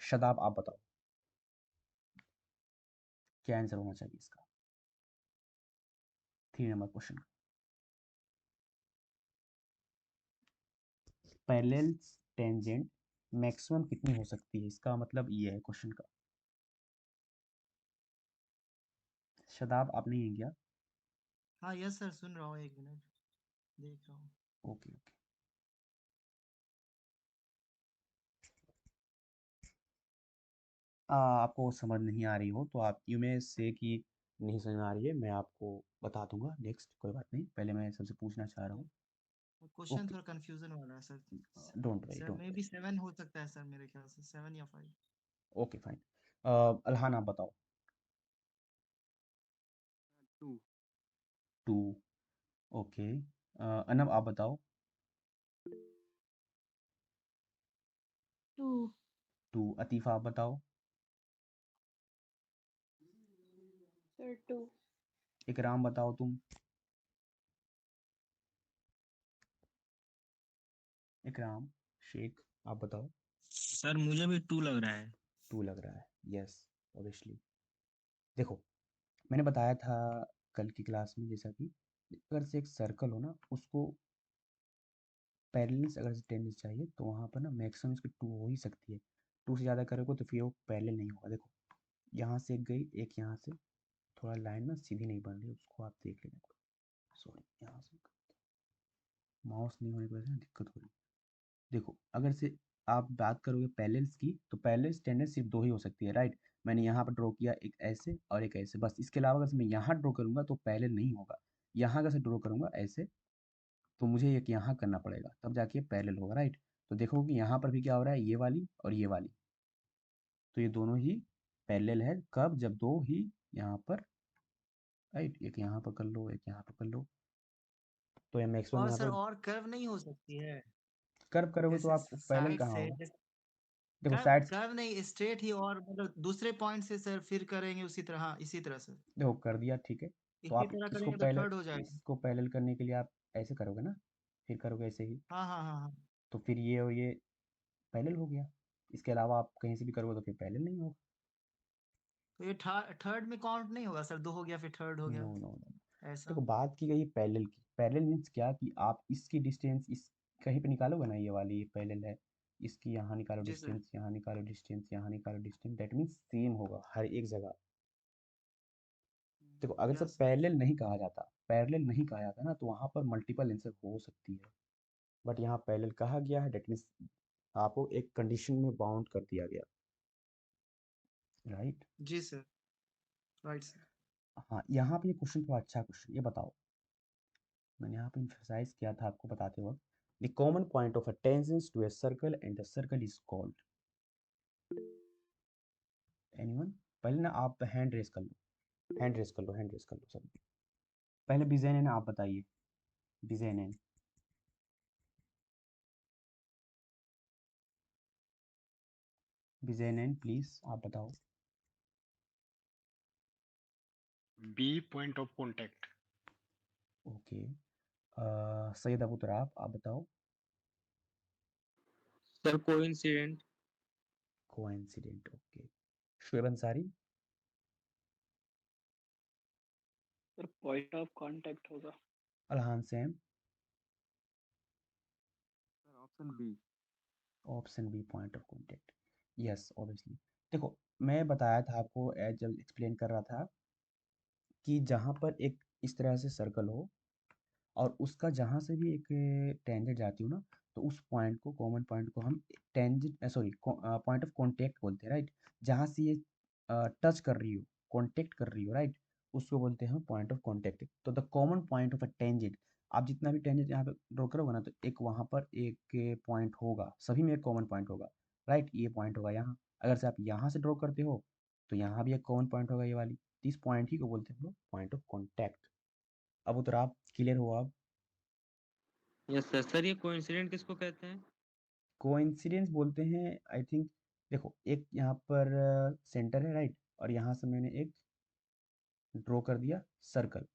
शादाब आप बताओ क्या आंसर होना चाहिए इसका 3 नंबर क्वेश्चन का? पैरेलल टेंजेंट मैक्सिमम कितनी हो सकती है, इसका मतलब ये है क्वेश्चन का। शादाब आप नहीं है क्या? हाँ यस सर, सुन रहा हूँ, 1 मिनट देख रहा हूँ। Okay okay. आपको समझ नहीं आ रही हो तो आप यू में से कि नहीं समझ में आ रही है, मैं आपको बता दूंगा नेक्स्ट, कोई बात नहीं, पहले मैं सबसे पूछना चाह रहा हूँ। क्वेश्चन ओके, थोड़ा कंफ्यूजन वाला है sir. Don't worry sir don't may worry, B 7 हो सकता है सर, मेरे ख्याल से 7 या 5। Okay fine. अल्हान आप बताओ। 2 2, ओके। अनब आप बताओ। 2 2, अतीफ़ा आप बताओ। सर 2 इकराम बताओ तुम। इकराम शेख आप बताओ। सर मुझे भी 2 लग रहा है। 2 लग रहा है, यस ऑब्वियसली। देखो मैंने बताया था कल की क्लास में, जैसा कि अगर से एक सर्कल हो ना, उसको पैरेलल अगर टेंजेंट चाहिए तो वहाँ पर ना मैक्सिमम इसकी 2 हो ही सकती है। 2 से ज़्यादा करोगे तो फिर वो पैरेलल नहीं होगा। देखो यहाँ से एक गई, एक यहाँ से, थोड़ा लाइन ना सीधी नहीं बन रही, उसको आप देख लेना। सॉरी, यहाँ से माउस नहीं होने की वजह से दिक्कत हो रही। देखो अगर से आप बात करोगे पैरेलल्स की, तो पैरेलल्स टेंडेंस सिर्फ 2 ही हो सकती है, राइट। मैंने यहाँ पर ड्रॉ किया, एक ऐसे और एक ऐसे, बस। इसके अलावा अगर मैं यहाँ ड्रॉ करूँगा तो पैरेलल नहीं होगा। यहाँ अगर से ड्रॉ करूँगा ऐसे, तो मुझे एक यहाँ करना पड़ेगा, तब जाके पैरेलल होगा, राइट। तो देखो कि यहाँ पर भी क्या हो रहा है, ये वाली और ये वाली, तो ये दोनों ही पैरेलल है। कब? जब 2 ही यहाँ पर राइट, एक यहाँ पर कर लो, एक यहाँ पर कर लो, तो ये मैक्सिमम और यहाँ सर पर और कर्व नहीं हो सकती है? कर्व करोगे तो जैसे आपको पैरेलल साइड कहाँ से होगा? देखो कर्व साइड, कर्व नहीं, स्ट्रेट ही, और मतलब दूसरे पॉइंट से सर फिर करेंगे उसी तरह, हाँ, इसी तरह सर। देखो कर दिया, ठीक है। तो इसी आप तरह इसको करेंगे तो पैरेलल, थर्ड हो जाएगा। इसको पैरेलल करने के लिए आप ऐसे करोगे ना, फिर करोगे ऐसे ही, हाँ हाँ हाँ हाँ। तो फिर ये और ये पैरेलल हो गया। इसके अलावा आप कहीं से भी करोगे तो फिर पैरेलल नहीं होगा। तो ये थर्ड में काउंट नहीं होगा सर? दो हो गया फिर थर्ड हो नो गया, नो नो, ऐसा? देखो बात की गई पैरेलल की। पैरेलल मीन्स क्या कि आप इसकी डिस्टेंस इस कहीं पे निकालोगे ना, ये वाली ये पैरेलल है, इसकी यहाँ निकालो जी सर। डिस्टेंस, यहाँ निकालो डिस्टेंस, यहाँ निकालो डिस्टेंस, दैट मीन्स सेम होगा हर एक जगह। देखो अगर सब यस सर। पैरेलल नहीं कहा जाता, पैरेलल नहीं कहा जाता ना, तो वहाँ पर मल्टीपल आंसर हो सकती है, बट यहाँ पैरेलल कहा गया है, दैट मीन्स आपको एक कंडीशन में बाउंड कर दिया गया, राइट। जी सर, राइट सर। हाँ, यहाँ पे ये क्वेश्चन थोड़ा अच्छा क्वेश्चन, ये बताओ, मैंने यहाँ पे emphasize किया था आपको बताते वक्त, the common point of a tangent to a circle and the circle is called, anyone? पहले ना आप हैंड रेस कर लो, हैंड रेस कर लो, हैंड रेस कर लो सब। पहले बिजेनन आप बताइए, बिजेनन। बिजेनन प्लीज आप बताओ। B point of contact. Okay, Syed Abu Turab आप बताओ। Sir coincident. Coincident, okay. Shoaib Ansari. Sir point of contact होगा। Alhan Saim. Option B. Option B point of contact, yes obviously. देखो मैं बताया था आपको, एज जब एक्सप्लेन कर रहा था कि जहाँ पर एक इस तरह से सर्कल हो और उसका जहाँ से भी एक टेंजेंट जाती हो ना, तो उस पॉइंट को, कॉमन पॉइंट को हम tangent sorry point of contact बोलते हैं, राइट। जहाँ से ये टच कर रही हो, कांटेक्ट कर रही हो, राइट, उसको बोलते हैं पॉइंट ऑफ कांटेक्ट। तो the common point of a tangent, आप जितना भी टेंजेंट यहाँ पे ड्रॉ करोगे ना, तो एक वहाँ पर एक पॉइंट होगा, सभी में एक कॉमन पॉइंट होगा, राइट। ये पॉइंट होगा यहाँ, अगर से आप यहाँ से ड्रॉ करते हो तो यहाँ भी एक कॉमन पॉइंट होगा, ये वाली। तो इस पॉइंट ही को बोलते हैं हम लोग पॉइंट ऑफ कॉन्टैक्ट। अब तो आप क्लियर हो आप? Yes sir. सर ये कोइंसिडेंट किसको कहते हैं? कोइंसिडेंस बोलते हैं आई थिंक। देखो एक यहाँ पर सेंटर है, राइट, और यहाँ से मैंने एक ड्रॉ कर दिया सर्कल,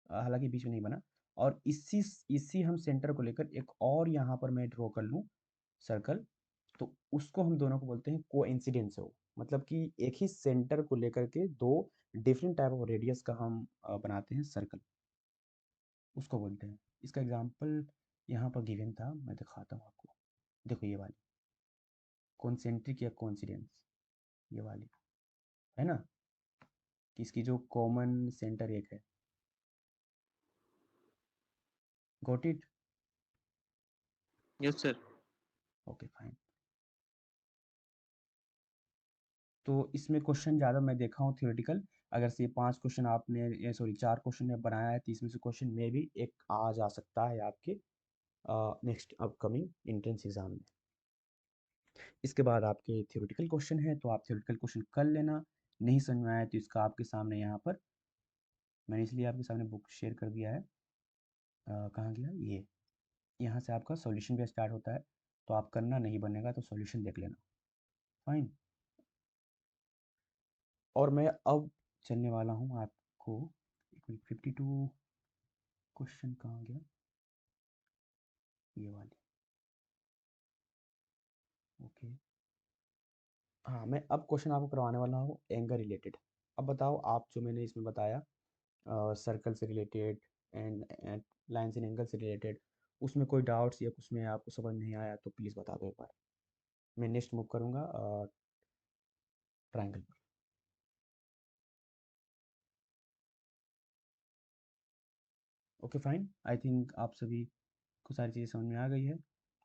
हालांकि बीच में नहीं बना, और इसी इसी हम सेंटर को लेकर एक और यहाँ पर मैं ड्रॉ कर लूँ सर्कल, तो उसको हम दोनों को बोलते हैं कोइंसिडेंस हो। मतलब कि एक ही सेंटर को लेकर के दो डिफरेंट टाइप ऑफ रेडियस का हम बनाते हैं सर्कल, उसको बोलते हैं। इसका एग्जांपल यहाँ पर गिवन था, मैं दिखाता हूँ आपको। देखो ये वाली कॉन्सेंट्रिक या कोइंसिडेंस, ये वाली है ना, कि इसकी जो कॉमन सेंटर एक है। Got it? Yes sir. Okay fine. तो इसमें क्वेश्चन ज़्यादा मैं देखा हूँ थियोरेटिकल, अगर से 5 क्वेश्चन आपने सॉरी 4 क्वेश्चन ने बनाया है, तो इसमें से क्वेश्चन में भी एक आ जा सकता है आपके नेक्स्ट अपकमिंग एंट्रेंस एग्जाम में। इसके बाद आपके थियोरेटिकल क्वेश्चन है, तो आप थियोरेटिकल क्वेश्चन कर लेना। नहीं समझ में आया तो इसका आपके सामने यहाँ पर मैंने इसलिए आपके सामने बुक शेयर कर दिया है। कहाँ गया ये, यहाँ से आपका सॉल्यूशन भी स्टार्ट होता है, तो आप करना नहीं बनेगा तो सॉल्यूशन देख लेना, फाइन। और मैं अब चलने वाला हूँ आपको, 52 क्वेश्चन कहाँ गया, ये वाली, ओके। हाँ मैं अब क्वेश्चन आपको करवाने वाला हूँ एंगल रिलेटेड। अब बताओ आप, जो मैंने इसमें बताया सर्कल से related and lines and angle से रिलेटेड, उसमें कोई डाउट्स या कुछ में आपको समझ नहीं आया तो प्लीज़ बता दो एक बार। मैं नेक्स्ट मूव करूँगा ट्रायंगल पर। ओके फाइन, आई थिंक आप सभी को सारी चीज़ें समझ में आ गई है।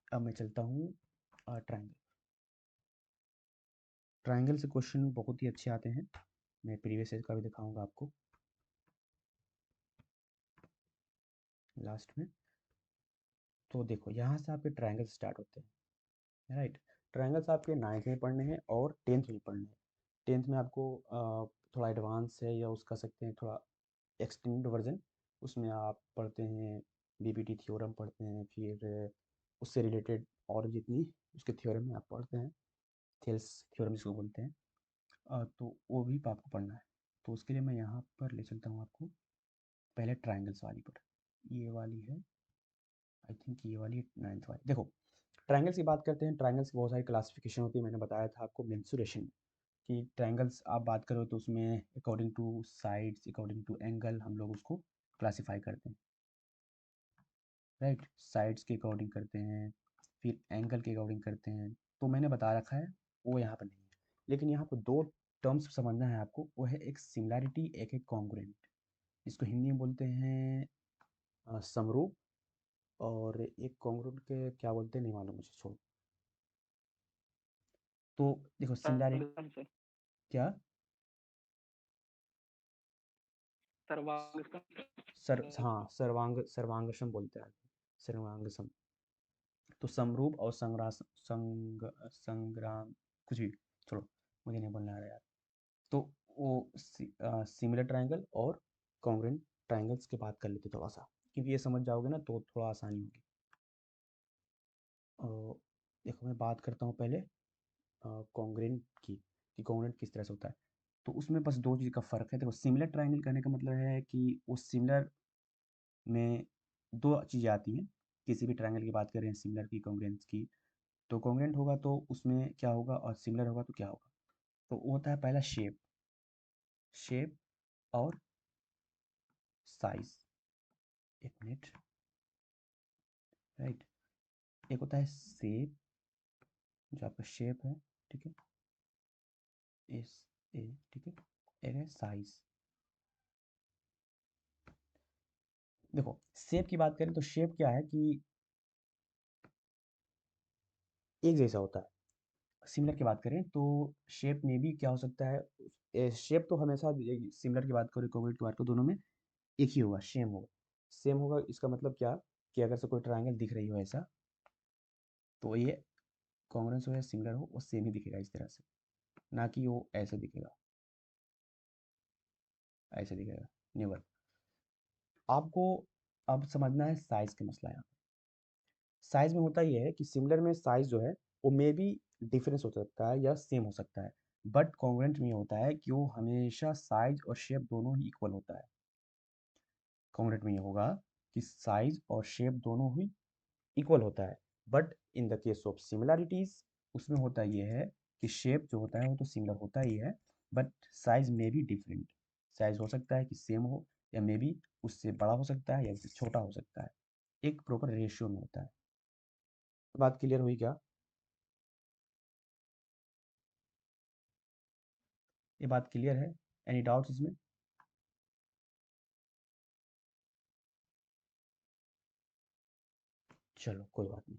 अब मैं चलता हूँ ट्रायंगल। ट्रायंगल से क्वेश्चन बहुत ही अच्छे आते हैं, मैं प्रीवियस ईयर का भी दिखाऊंगा आपको लास्ट में। तो देखो यहाँ से आपके ट्रायंगल स्टार्ट होते हैं, राइट। ट्रायंगल्स आपके 9th में पढ़ने हैं और 10th में पढ़ने हैं। 10th में आपको थोड़ा एडवांस है, या उसका सकते हैं थोड़ा एक्सटेंडेड वर्जन, उसमें आप पढ़ते हैं बीपीटी थ्योरम पढ़ते हैं, फिर उससे रिलेटेड और जितनी उसके थ्योरम में आप पढ़ते हैं, थेल्स थ्योरम जिसको बोलते हैं, तो वो भी आपको पढ़ना है। तो उसके लिए मैं यहाँ पर ले चलता हूँ आपको पहले ट्राइंगल्स वाली पर। ये वाली है, आई थिंक ये वाली 9th वाली। देखो ट्राइंगल्स की बात करते हैं। ट्राइंगल्स की बहुत सारी क्लासिफिकेशन होती है, मैंने बताया था आपको मेंसुरेशन में कि ट्राइंगल्स आप बात करो तो उसमें according to sides, according to angle हम लोग उसको क्लासीफाई करते हैं, राइट। साइड्स के अकॉर्डिंग करते हैं, फिर एंगल के अकॉर्डिंग करते हैं। तो मैंने बता रखा है, वो यहाँ पर नहीं है। लेकिन यहाँ पर दो टर्म्स समझना है आपको, वो है एक सिमिलैरिटी, एक है कॉन्ग्रुएंट। इसको हिंदी में बोलते हैं समरूप, और एक कॉन्ग्रुएंट के क्या बोलते हैं नहीं मालूम मुझे, छोड़ो। तो देखो सिमिलैरिटी सर्वांग सर, क्या, सर्वांग सर हाँ सर्वांगसम बोलते हैं, सर्वांगसम। तो समरूप और संग्राम कुछ भी, छोड़ो मुझे नहीं बोलना आ रहा यार। तो वो सिमिलर ट्रायंगल और कॉन्ग्रुएंट ट्रायंगल्स की बात कर लेते थोड़ा सा, क्योंकि ये समझ जाओगे ना तो थोड़ा आसानी होगी। देखो मैं बात करता हूँ पहले कॉन्ग्रुएंट की, कि कॉन्ग्रुएंट किस तरह से होता है। तो उसमें बस दो चीज़ का फ़र्क है। देखो सिमिलर ट्रायंगल कहने का मतलब है कि वो सिमिलर में दो चीज़ें आती हैं। किसी भी ट्रायंगल की बात कर रहे हैं, सिमिलर की, कॉन्ग्रुएंट की, तो कॉन्ग्रुएंट होगा तो उसमें क्या होगा और सिमिलर होगा तो क्या होगा। तो वो होता है पहला शेप, शेप और साइज। एक मिनट, राइट। एक होता है शेप, जो आपका शेप है, ठीक है, एस ए, ठीक है। एक है साइज। देखो शेप की बात करें तो शेप क्या है कि एक जैसा होता है। सिमिलर की बात करें तो शेप में भी क्या हो सकता है, शेप तो हमेशा सिमिलर की बात करें, कॉन्ग्रुएंट की बात करें, दोनों में एक ही होगा, सेम होगा। सेम होगा इसका मतलब क्या, कि अगर से कोई ट्रायंगल दिख रही हो ऐसा, तो ये कॉन्ग्रुएंस हो या सिमिलर हो, वो सेम ही दिखेगा इस तरह से, ना कि वो ऐसे दिखेगा, ऐसे दिखेगा, नेवर। आपको अब समझना है साइज का मसला। यहाँ साइज में होता ये है कि सिमिलर में साइज जो है वो मे भी डिफरेंस हो सकता है या सेम हो सकता है, बट कॉन्ग्रुएंट में होता है कि वो हमेशा साइज और शेप दोनों ही इक्वल होता है। कॉन्ग्रुएंट में ये होगा कि साइज और शेप दोनों ही इक्वल होता है, but in the case of similarities उसमें होता ये है कि शेप जो होता है वो तो सिमिलर होता ही है, बट साइज में भी डिफरेंट। साइज हो सकता है कि सेम हो, या मे बी उससे बड़ा हो सकता है या उससे छोटा हो सकता है, एक प्रॉपर रेशियो में होता है। बात क्लियर हुई क्या? ये बात क्लियर है? एनी डाउट्स इसमें? चलो कोई बात नहीं।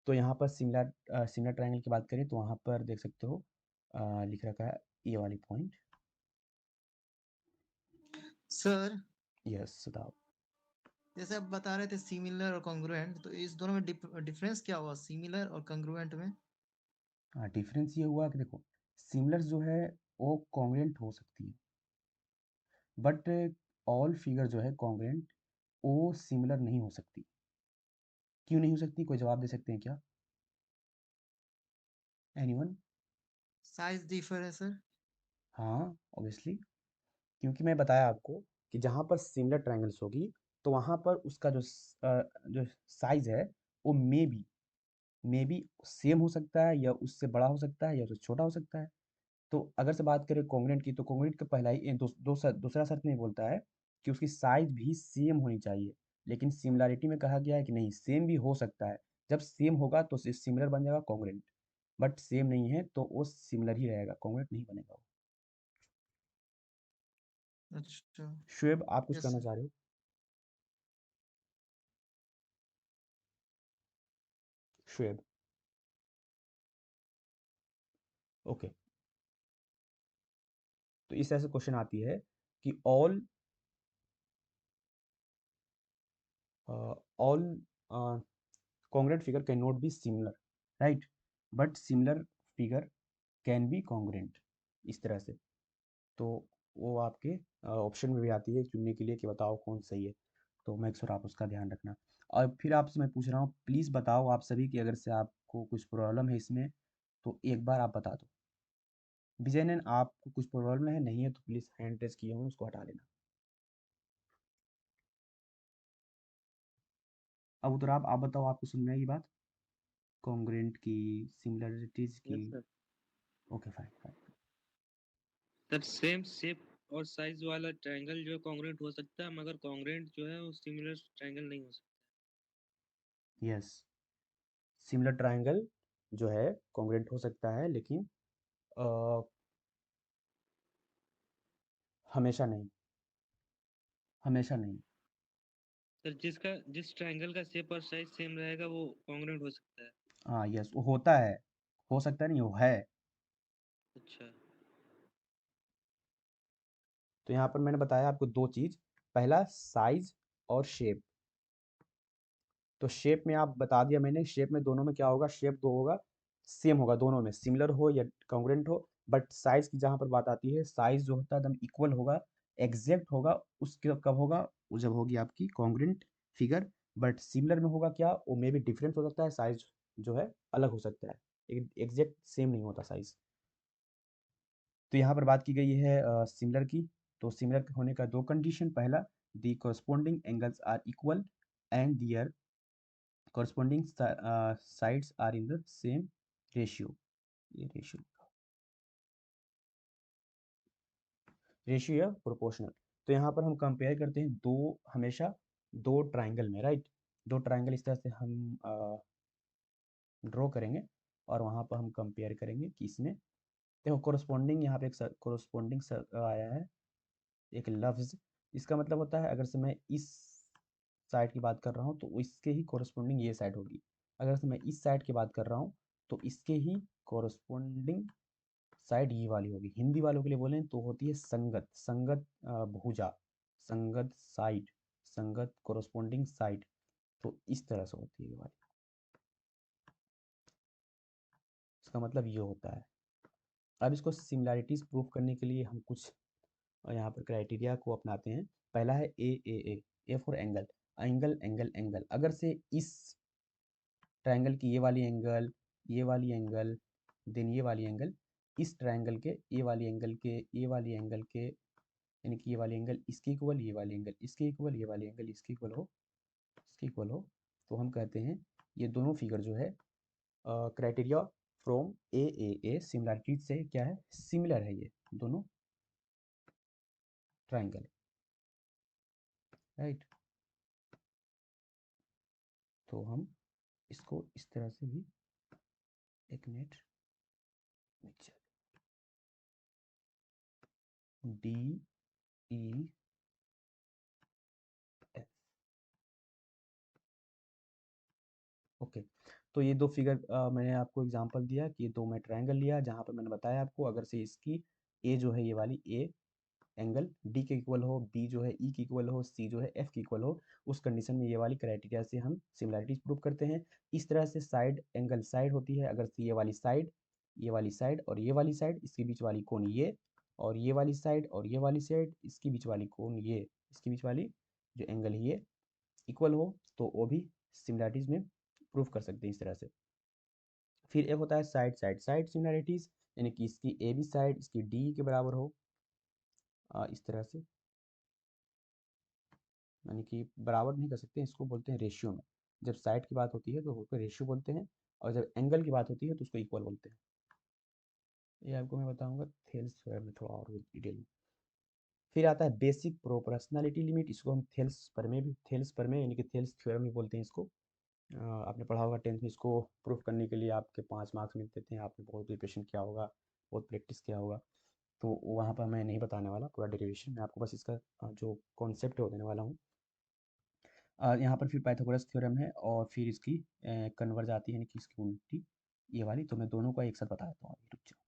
तो यहाँ पर सिमिलर ट्रायंगल की बात करें तो वहाँ पर देख सकते हो लिख रखा है ये वाली पॉइंट। Sir yes सुधाव। जैसे आप बता रहे थे सिमिलर और कॉन्ग्रुएंट, तो इस दोनों में डिफरेंस क्या हुआ सिमिलर और कॉन्ग्रुएंट में? हाँ डिफरेंस ये हुआ कि देखो सिमिलर जो है वो कॉन्ग्रुएंट हो सकती है, बट ऑल फिगर जो है कॉन्ग्रुएंट वो सिमिलर नहीं हो सकती। क्यों नहीं हो सकती, कोई जवाब दे सकते हैं क्या? एनीवन? साइज डिफर है सर। हाँ ऑब्वियसली, क्योंकि मैं बताया आपको कि जहाँ पर सिमिलर ट्रायंगल्स होगी तो वहाँ पर उसका जो साइज है वो मे बी सेम हो सकता है, या उससे बड़ा हो सकता है, या उससे छोटा हो सकता है। तो अगर से बात करें कॉन्ग्रुएंट की, तो कॉन्ग्रुएंट का पहला ही दूसरा शर्त में बोलता है कि उसकी साइज भी सेम होनी चाहिए। लेकिन सिमिलैरिटी में कहा गया है कि नहीं, सेम भी हो सकता है। जब सेम होगा तो सिमिलर बन जाएगा कॉन्ग्रुएंट, बट सेम नहीं है तो वो सिमिलर ही रहेगा, कॉन्ग्रुएंट नहीं बनेगा वो। अच्छा। शुएब आप कुछ यस कहना सर। चाह रहे हो? शुएब? ओके। तो इस तरह से क्वेश्चन आती है कि all congruent figure cannot be similar, right, but similar figure can be congruent, इस तरह से। तो वो आपके ऑप्शन में भी आती है चुनने के लिए कि बताओ कौन सही है। तो मेक श्योर आप उसका ध्यान रखना। और फिर आपसे मैं पूछ रहा हूँ, प्लीज़ बताओ आप सभी कि अगर से आपको कुछ प्रॉब्लम है इसमें तो एक बार आप बता दो। विजयनन, आपको कुछ प्रॉब्लम है? नहीं है तो प्लीज़ हैंड रेज किए हुए उसको हटा लेना। अब उधर आप बताओ, आपको समझ में आई बात कॉन्ग्रुएंट की, सिमिलरिटीज की? Yes, sir. Okay fine fine. Sir same shape और साइज वाला ट्रायंगल जो है कॉन्ग्रुएंट हो सकता है, मगर कॉन्ग्रुएंट जो है वो सिमिलर ट्रायंगल नहीं हो सकता। यस, सिमिलर ट्रायंगल जो है कॉन्ग्रुएंट हो सकता है, लेकिन अ, हमेशा नहीं, हमेशा नहीं। सर जिस ट्रायंगल का शेप और साइज सेम रहेगा वो कॉन्ग्रुएंट हो सकता है। हाँ यस, वो होता है, हो सकता है नहीं, वो है। अच्छा। तो यहाँ पर मैंने बताया आपको दो चीज़, पहला साइज और शेप। तो शेप में आप बता दिया मैंने, शेप में दोनों में क्या होगा, शेप दो होगा, सेम होगा दोनों में, सिमिलर हो या कॉन्ग्रुएंट हो। बट साइज की जहाँ पर बात आती है, साइज जो होता है एकदम इक्वल होगा, एग्जैक्ट होगा, उसके कब होगा, वो जब होगी आपकी कॉन्ग्रुएंट फिगर। बट सिमिलर में होगा क्या, वो में भी डिफरेंस हो सकता है, साइज जो है अलग हो सकता है, एग्जैक्ट सेम नहीं होता साइज। तो यहाँ पर बात की गई है सिमिलर की। तो सिमिलर होने का दो कंडीशन, पहला the corresponding angles are equal and their corresponding sides are in the same ratio। ये रेशियो या प्रोपोर्शनल। तो यहाँ पर हम कंपेयर करते हैं दो, हमेशा दो ट्राइंगल में, राइट। दो ट्राइंगल इस तरह से हम ड्रॉ करेंगे और वहाँ पर हम कंपेयर करेंगे कि इसमें देखो कोरस्पॉन्डिंग, यहाँ पे एक कोरस्पॉन्डिंग आया है एक लफ्ज़। इसका मतलब होता है अगर से मैं इस साइड की बात कर रहा हूँ तो इसके ही कोरस्पॉन्डिंग ये साइड होगी, अगर से मैं इस साइड की बात कर रहा हूँ तो इसके ही कोरस्पॉन्डिंग साइड ये वाली होगी। हिंदी वालों के लिए बोलें तो होती है संगत, संगत भुजा, संगत साइड, संगत कोरस्पॉन्डिंग साइड। तो इस तरह से होती है ये वाली, इसका मतलब ये होता है। अब इसको सिमिलैरिटीज प्रूव करने के लिए हम कुछ यहाँ पर क्राइटेरिया को अपनाते हैं। पहला है A for angle, angle angle angle. अगर से इस ट्रायंगल की ये वाली एंगल, ये वाली एंगल, देन ये वाली एंगल, इस ट्रायंगल के ये वाली एंगल के, ये वाली एंगल के, यानी कि ये वाली एंगल इसके इक्वल, ये वाली एंगल इसके इक्वल, ये वाली एंगल इसके इक्वल हो, इसके इक्वल हो, तो हम कहते हैं ये दोनों फिगर जो है क्राइटेरिया फ्रॉम ए सिमिलरिटी से क्या है, सिमिलर है ये दोनों ट्रायंगल, राइट। तो हम इसको इस तरह से भी, एक minute, D E F, okay. तो ये दो फिगर मैंने आपको एग्जांपल दिया कि ये दो मैं ट्रायंगल लिया, जहाँ पर मैंने बताया आपको अगर से इसकी ए जो है ये वाली ए एंगल डी के इक्वल हो, बी जो है ई के इक्वल हो, सी जो है एफ के इक्वल हो, उस कंडीशन में ये वाली क्राइटेरिया से हम सिमिलैरिटीज प्रूव करते हैं। इस तरह से साइड एंगल साइड होती है, अगर से ये वाली साइड, ये वाली साइड और ये वाली साइड, इसके बीच वाली कोण ये, और ये वाली साइड और ये वाली साइड, इसके बीच वाली कोण ये, इसके बीच वाली जो एंगल है ये इक्वल हो, तो वो भी सिमिलैरिटीज में प्रूव कर सकते हैं इस तरह से। फिर एक होता है साइड साइड साइड सिमिलैरिटीज, यानी कि इसकी ए बी साइड इसकी डी के बराबर हो, इस तरह से, यानी कि बराबर नहीं कर सकते, इसको बोलते हैं रेशियो में। जब साइड की बात होती है तो उसको रेशियो बोलते हैं, और जब एंगल की बात होती है तो उसको इक्वल बोलते हैं। ये आपको मैं बताऊंगा थेल्स थ्योरम में थोड़ा और डिटेल में। फिर आता है बेसिक प्रोपोर्शनैलिटी लिमिट, इसको हम थेल्स प्रमेय भी, थेल्स प्रमेय यानी कि थेल्स थ्योरम भी बोलते हैं इसको। आपने पढ़ा होगा 10th में, इसको प्रूफ करने के लिए आपके 5 मार्क्स मिलते थे, आपने बहुत प्रिपरेशन किया होगा, बहुत प्रैक्टिस किया होगा, तो वहाँ पर मैं नहीं बताने वाला पूरा डेरिवेशन, मैं आपको बस इसका जो कॉन्सेप्ट है वो देने वाला हूँ। यहाँ पर फिर पाइथागोरस थ्योरम है और फिर इसकी कन्वर्ज आती है, यानी कि इसकी उल्टी ये वाली। तो मैं दोनों का एक साथ बता देता हूँ, रुक जाओ।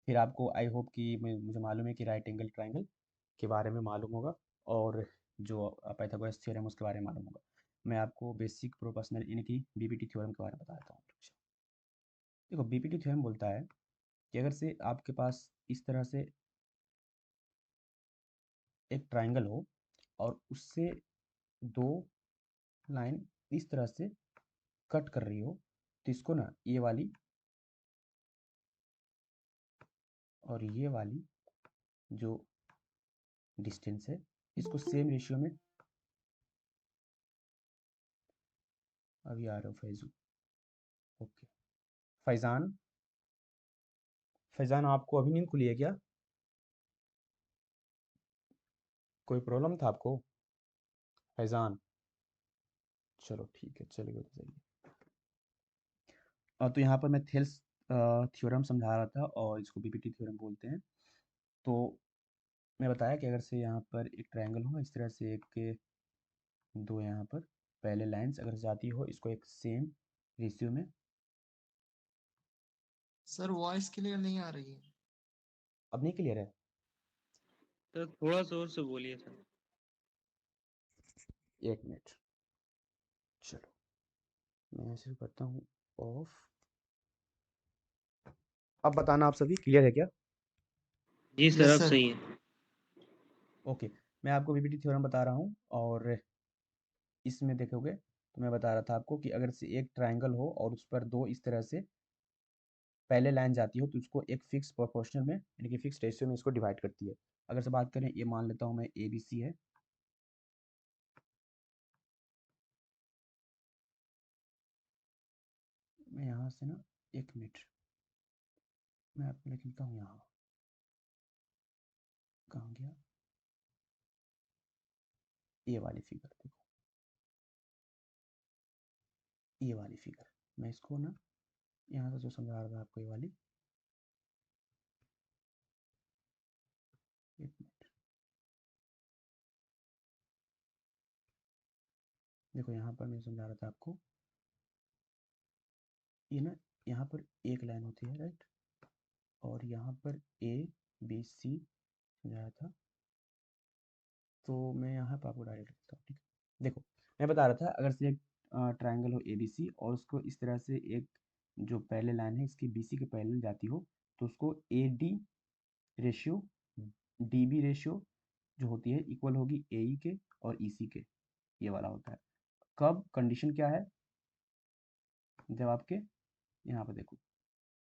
फिर आपको आई होप कि मुझे मालूम है कि राइट एंगल ट्रायंगल के बारे में मालूम होगा, और जो पाइथागोरस थ्योरम है उसके बारे में मालूम होगा। मैं आपको बेसिक प्रोपोर्शनल यानी कि बीपीटी थ्योरम के बारे में बता देता हूँ। देखो बीपीटी थ्योरम बोलता है कि अगर से आपके पास इस तरह से एक ट्राइंगल हो और उससे दो लाइन इस तरह से कट कर रही हो, तो इसको ना ये वाली और ये वाली जो डिस्टेंस है इसको सेम रेशियो में, अभी आ रहा हूँ फैजू, ओके फैजान, फैजान आपको अभी नींद खुली है क्या? कोई प्रॉब्लम था आपको फैजान? चलो ठीक है, चलिए तो सही है। तो यहाँ पर मैं थेल्स थ्योरम समझा रहा था और इसको बीपीटी थ्योरम बोलते हैं। तो मैं बताया कि अगर से यहाँ पर एक ट्रायंगल हो, इस तरह से एक के दो यहाँ पर पहले लाइंस अगर जाती हो, इसको एक सेम रेशियो में। सर वॉइस क्लियर नहीं आ रही है। अब नहीं क्लियर है? तो थोड़ा जोर से बोलिए सर। एक मिनट, चलो मैं ऐसे करता हूँ ऑफ। अब बताना आप सभी क्लियर है क्या? जी सर, यस अब सर। सही है। ओके, मैं आपको बीपीटी थ्योरम बता रहा हूँ और इसमें देखोगे तो मैं बता रहा था आपको कि अगर से एक ट्रायंगल हो और उस पर दो इस तरह से पहले लाइन जाती हो, तो उसको एक फिक्स प्रोपोर्शनल में यानी कि फिक्स रेशियो में इसको डिवाइड करती है। अगर से बात करें, ये मान लेता हूँ मैं ए बी सी है, मैं यहाँ से ना एक मिनट मैं आपको लिख लेता हूँ, यहाँ कहाँ गया ये वाली फिगर, देखो ये वाली फिगर, मैं इसको ना यहाँ से जो समझा रहा था आपको, ये वाली, एक मिनट देखो यहाँ पर मैं समझा रहा था आपको, ये ना यहाँ पर एक लाइन होती है राइट, और यहाँ पर ए बी सी समझाया था, तो मैं यहाँ पर आपको डायरेक्ट लिखता हूँ, ठीक है। देखो मैं बता रहा था, अगर से एक ट्रायंगल हो ए बी सी और उसको इस तरह से एक जो पहले लाइन है इसकी बी सी के पहले जाती हो, तो उसको A D ratio D B ratio जो होती है इक्वल होगी ए ई के और ई सी के, ये वाला होता है। कब कंडीशन क्या है? जब आपके यहाँ पर देखो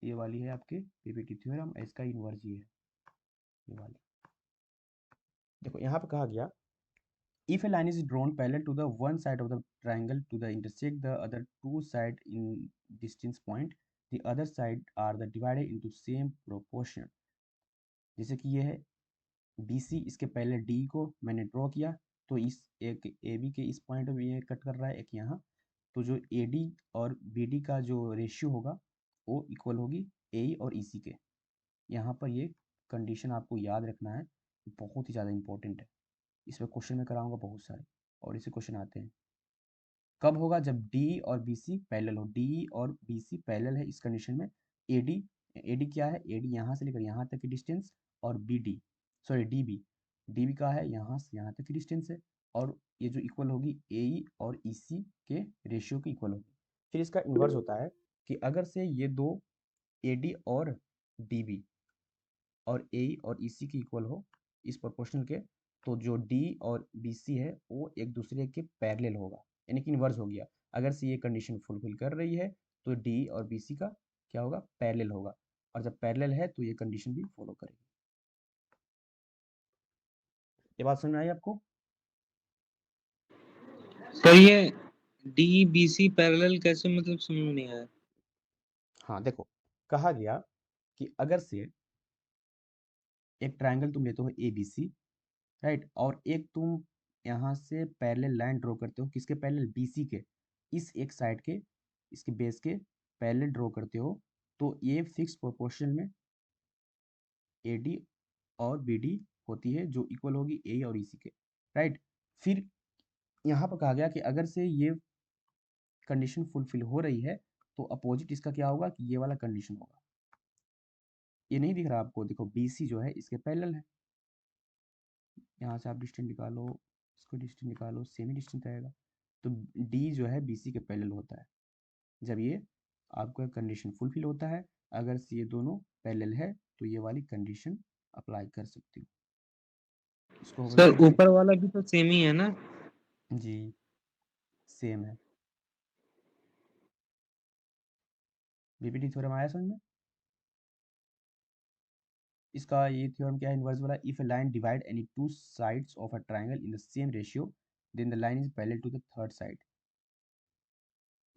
ये वाली है आपके पीपीटी थ्योरम, इसका इन्वर्स ये है, ये वाली। देखो यहाँ पर कहा गया, if a line is drawn parallel to the one side of the triangle to the intersect the other two side in distance point, the other side are the divided into same proportion। जैसे कि ये है BC, इसके पहले D को मैंने ड्रॉ किया, तो इस एक AB के इस पॉइंट में ये कट कर रहा है एक यहाँ, तो जो AD और BD का जो रेशियो होगा वो इक्वल होगी AE और EC के। यहाँ पर ये कंडीशन आपको याद रखना है, बहुत ही ज़्यादा इंपॉर्टेंट है। इस पर क्वेश्चन में कराऊंगा बहुत सारे, और इसे क्वेश्चन आते हैं। कब होगा? जब डी और बी सी पैरेलल हो, डी और बी सी पैरेलल है, इस कंडीशन में एडी, एडी क्या है? एडी यहाँ से लेकर यहाँ तक की डिस्टेंस, और B D sorry D B, D B का है यहाँ से यहाँ तक की डिस्टेंस है, और ये जो इक्वल होगी ए ई और ई सी के रेशियो की इक्वल होगी। फिर इसका इन्वर्स होता है कि अगर से ये दो ए डी और डी बी और ए ई और ई सी की इक्वल हो इस प्रोपोर्शनल के, तो जो डी और बी सी है वो एक दूसरे के पैरेलल होगा, यानी कि इन्वर्स हो गया। अगर से ये कंडीशन फुलफिल कर रही है तो डी और बी सी का क्या होगा? पैरेलल होगा, और जब पैरेलल है तो ये कंडीशन भी फॉलो करेगी। ये बात समझ में आई आपको? सर ये डी बी सी पैरेलल कैसे, मतलब समझ में नहीं आया। हाँ देखो, कहा गया कि अगर से एक ट्रायंगल तुम लेते हो ए बी सी राइट, और एक तुम यहाँ से पैरेलल लाइन ड्रॉ करते हो, किसके पैरेलल? बी सी के, इस एक साइड के, इसके बेस के पैरेलल ड्रॉ करते हो, तो ये फिक्स प्रोपोर्शन में ए डी और बी डी होती है, जो इक्वल होगी ए और ई सी के, राइट। फिर यहाँ पर कहा गया कि अगर से ये कंडीशन फुलफिल हो रही है तो अपोजिट इसका क्या होगा? कि ये वाला कंडीशन होगा। ये नहीं दिख रहा आपको? देखो बी सी जो है इसके पैरेलल है, यहाँ से आप डिस्टेंस निकालो, इसको डिस्टेंस निकालो, सेमी डिस्टेंस रहेगा, तो डी जो है बी सी के पैरेलल होता है जब ये आपका कंडीशन फुलफिल होता है। अगर ये दोनों पैरेलल है तो ये वाली कंडीशन अप्लाई कर सकती हो। इसको हो सर गया ऊपर वाला भी तो सेम ही है ना? जी सेम है। बीपीटी थ्योरम आया समझ में? इसका ये थ्योरम क्या है इनवर्स वाला, if a line divide any two sides of a triangle in the same ratio then the line is parallel to the third side.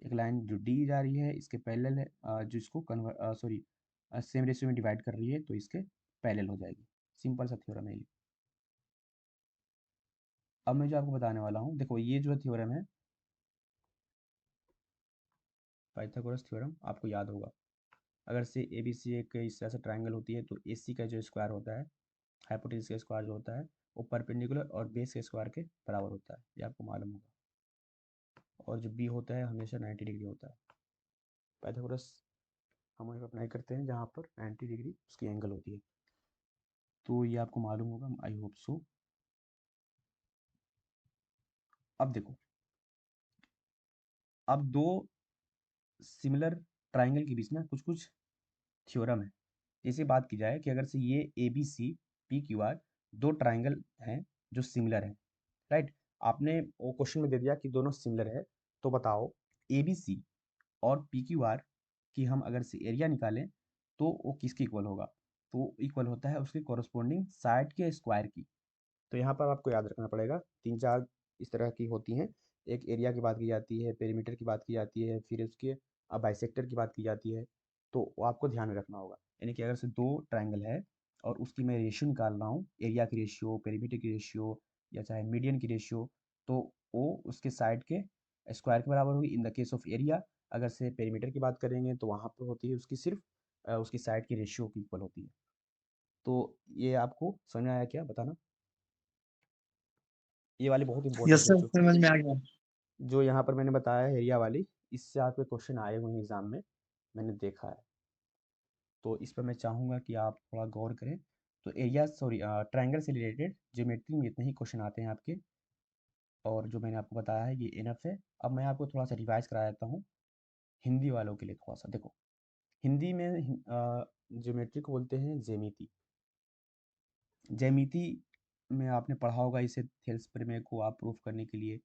एक लाइन जो डी जा रही है इसके पैरेलल है, जो इसको कन्वर्ट सॉरी सेम रेशियो में डिवाइड कर रही है तो इसके पैरेलल हो जाएगी। सिंपल सा थ्योरम है ये। अब मैं जो आपको बताने वाला हूँ, देखो ये जो थ्योरम है पाइथागोरस थ्योरम आपको याद होगा। अगर से ए बी सी एक इस तरह से ट्रायंगल होती है तो ए सी का जो स्क्वायर होता है, हाइपोटेनस का स्क्वायर जो होता है वो परपेंडिकुलर और बेस के स्क्वायर के बराबर होता है, ये आपको मालूम होगा। और जो बी होता है हमेशा 90 डिग्री होता है। पाइथागोरस हम वहीं पर अप्लाई करते हैं जहाँ पर 90 डिग्री उसकी एंगल होती है, तो ये आपको मालूम होगा, आई होप सो। अब देखो, अब दो सिमिलर ट्राइंगल के बीच ना कुछ कुछ थ्योरम है। जैसे बात की जाए कि अगर से ये A B C P Q R दो ट्राइंगल हैं जो सिमिलर हैं, राइट। आपने वो क्वेश्चन में दे दिया कि दोनों सिमिलर है, तो बताओ ए बी सी और पी क्यू आर की हम अगर से एरिया निकालें तो वो किसकी इक्वल होगा? तो इक्वल होता है उसके कॉरस्पॉन्डिंग साइड के स्क्वायर की। तो यहाँ पर आपको याद रखना पड़ेगा, तीन चार इस तरह की होती हैं। एक एरिया की बात की जाती है, पेरीमीटर की बात की जाती है, फिर उसके बाइसेक्टर की बात की जाती है। तो वो आपको ध्यान में रखना होगा। यानी कि अगर से दो ट्राइंगल है और उसकी मैं रेशियो निकाल रहा हूँ, एरिया की रेशियो, पेरीमीटर की रेशियो या चाहे मीडियन की रेशियो, तो वो उसके साइड के स्क्वायर के बराबर होगी in the case of area. अगर से पेरीमीटर की बात करेंगे तो वहाँ पर होती है उसकी सिर्फ उसकी साइड की रेशियो की इक्वल होती है। तो ये आपको समझ में आया क्या, बताना? ये वाली बहुत इंपॉर्टेंट यस है सर, समझ में आ गया। जो यहाँ पर मैंने बताया है एरिया वाली, इससे आपके क्वेश्चन आए हुए हैं एग्जाम में, मैंने देखा है। तो इस पर मैं चाहूँगा कि आप थोड़ा गौर करें। तो एरिया सॉरी ट्रायंगल से रिलेटेड ज्योमेट्री में इतने ही क्वेश्चन आते हैं आपके, और जो मैंने आपको बताया है ये इनफ है। अब मैं आपको थोड़ा सा रिवाइज करा देता हूँ हिंदी वालों के लिए। थोड़ा सा देखो, हिंदी में ज्योमेट्री को बोलते हैं ज्यामिति। ज्यामिति में आपने पढ़ा होगा इसे थेल्स प्रमेय को आप प्रूफ करने के लिए,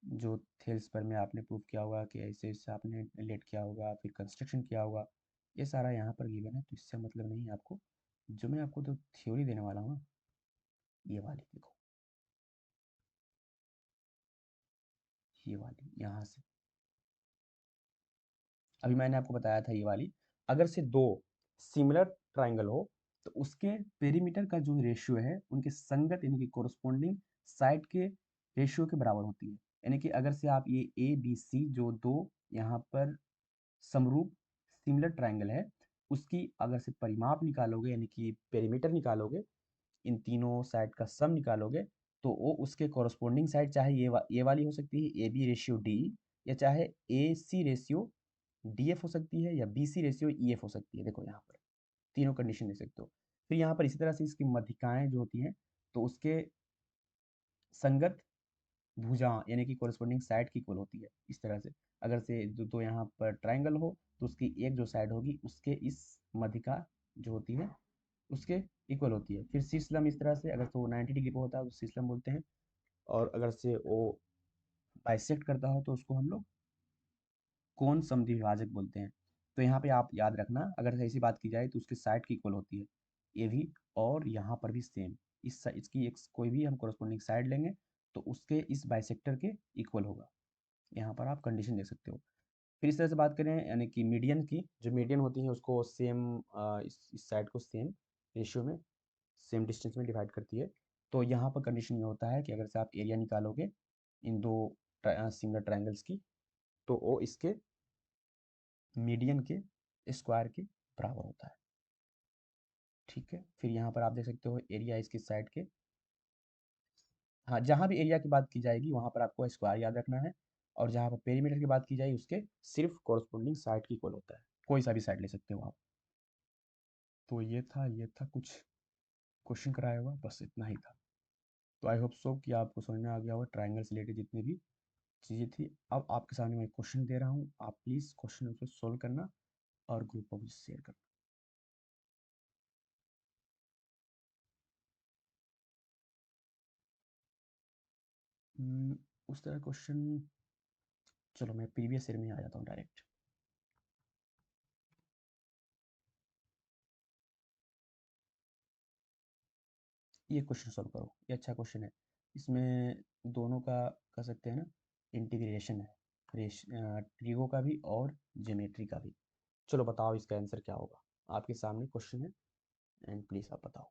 जो थेल्स पर में आपने प्रूव किया होगा कि ऐसे ऐसे आपने लेट किया होगा, फिर कंस्ट्रक्शन किया होगा, ये सारा यहाँ पर गिवन है। तो इससे मतलब नहीं है आपको, जो मैं आपको तो थ्योरी देने वाला हूँ ना, ये वाली देखो, ये वाली यहाँ से अभी मैंने आपको बताया था ये वाली। अगर से दो सिमिलर ट्राइंगल हो तो उसके पेरीमीटर का जो रेशियो है उनके संगत यानी कि कोरस्पॉन्डिंग साइड के रेशियो के बराबर होती है। यानी कि अगर से आप ये ए बी सी जो दो यहाँ पर समरूप सिमिलर ट्राइंगल है, उसकी अगर से परिमाप निकालोगे यानी कि पेरीमीटर निकालोगे, इन तीनों साइड का सम निकालोगे, तो वो उसके कॉरस्पॉन्डिंग साइड चाहे ये वाली हो सकती है ए बी रेशियो डी, या चाहे A C ratio D F हो सकती है, या B C ratio E F हो सकती है। देखो यहाँ पर तीनों कंडीशन देख सकते हो। फिर यहाँ पर इसी तरह से इसकी मध्यिकाएं जो होती हैं तो उसके संगत भुजा यानी कि कोरस्पॉन्डिंग साइड की इक्वल होती है। इस तरह से अगर से दो यहाँ पर ट्राइंगल हो तो उसकी एक जो साइड होगी उसके इस मध्यिका जो होती है उसके इक्वल होती है। फिर शीर्षलम इस तरह से, अगर तो 90 डिग्री पे होता है तो शीर्षलम बोलते हैं, और अगर से वो बाइसेक्ट करता हो तो उसको हम लोग कोण समद्विभाजक बोलते हैं। तो यहाँ पे आप याद रखना, अगर ऐसी बात की जाए तो उसके साइड की इक्वल होती है ये भी, और यहाँ पर भी सेम। इसकी एक कोई भी हम कोरस्पॉन्डिंग साइड लेंगे तो उसके इस बाइसेक्टर के इक्वल होगा। यहाँ पर आप कंडीशन देख सकते हो। फिर इस तरह से बात करें यानी कि मीडियन की, जो मीडियन होती है उसको सेम इस साइड को सेम रेशियो में सेम डिस्टेंस में डिवाइड करती है। तो यहाँ पर कंडीशन ये होता है कि अगर से आप एरिया निकालोगे इन दो सिमिलर ट्राइंगल्स की, तो वो इसके मीडियन के स्क्वायर के बराबर होता है। ठीक है, फिर यहाँ पर आप देख सकते हो एरिया इसकी साइड के, हाँ जहाँ भी एरिया की बात की जाएगी वहाँ पर आपको स्क्वायर याद रखना है, और जहाँ पर पेरीमीटर की बात की जाएगी उसके सिर्फ कॉरस्पॉन्डिंग साइड की इक्वल होता है। कोई सा भी साइड ले सकते हो आप। तो ये था कुछ क्वेश्चन कराया हुआ, बस इतना ही था। तो आई होप सो कि आपको समझ में आ गया होगा ट्राइंगल से रिलेटेड जितनी भी चीज़ें थी। अब आपके सामने मैं क्वेश्चन दे रहा हूँ, आप प्लीज़ क्वेश्चन उसको सोल्व करना और ग्रुप पर मुझे शेयर करना। उस तरह क्वेश्चन, चलो मैं प्रीवियस ईयर में आ जाता हूँ डायरेक्ट। ये क्वेश्चन सॉल्व करो, ये अच्छा क्वेश्चन है। इसमें दोनों का कह सकते हैं ना, इंटीग्रेशन है, ट्रिगो का भी और ज्योमेट्री का भी। चलो बताओ इसका आंसर क्या होगा। आपके सामने क्वेश्चन है एंड प्लीज़ आप बताओ।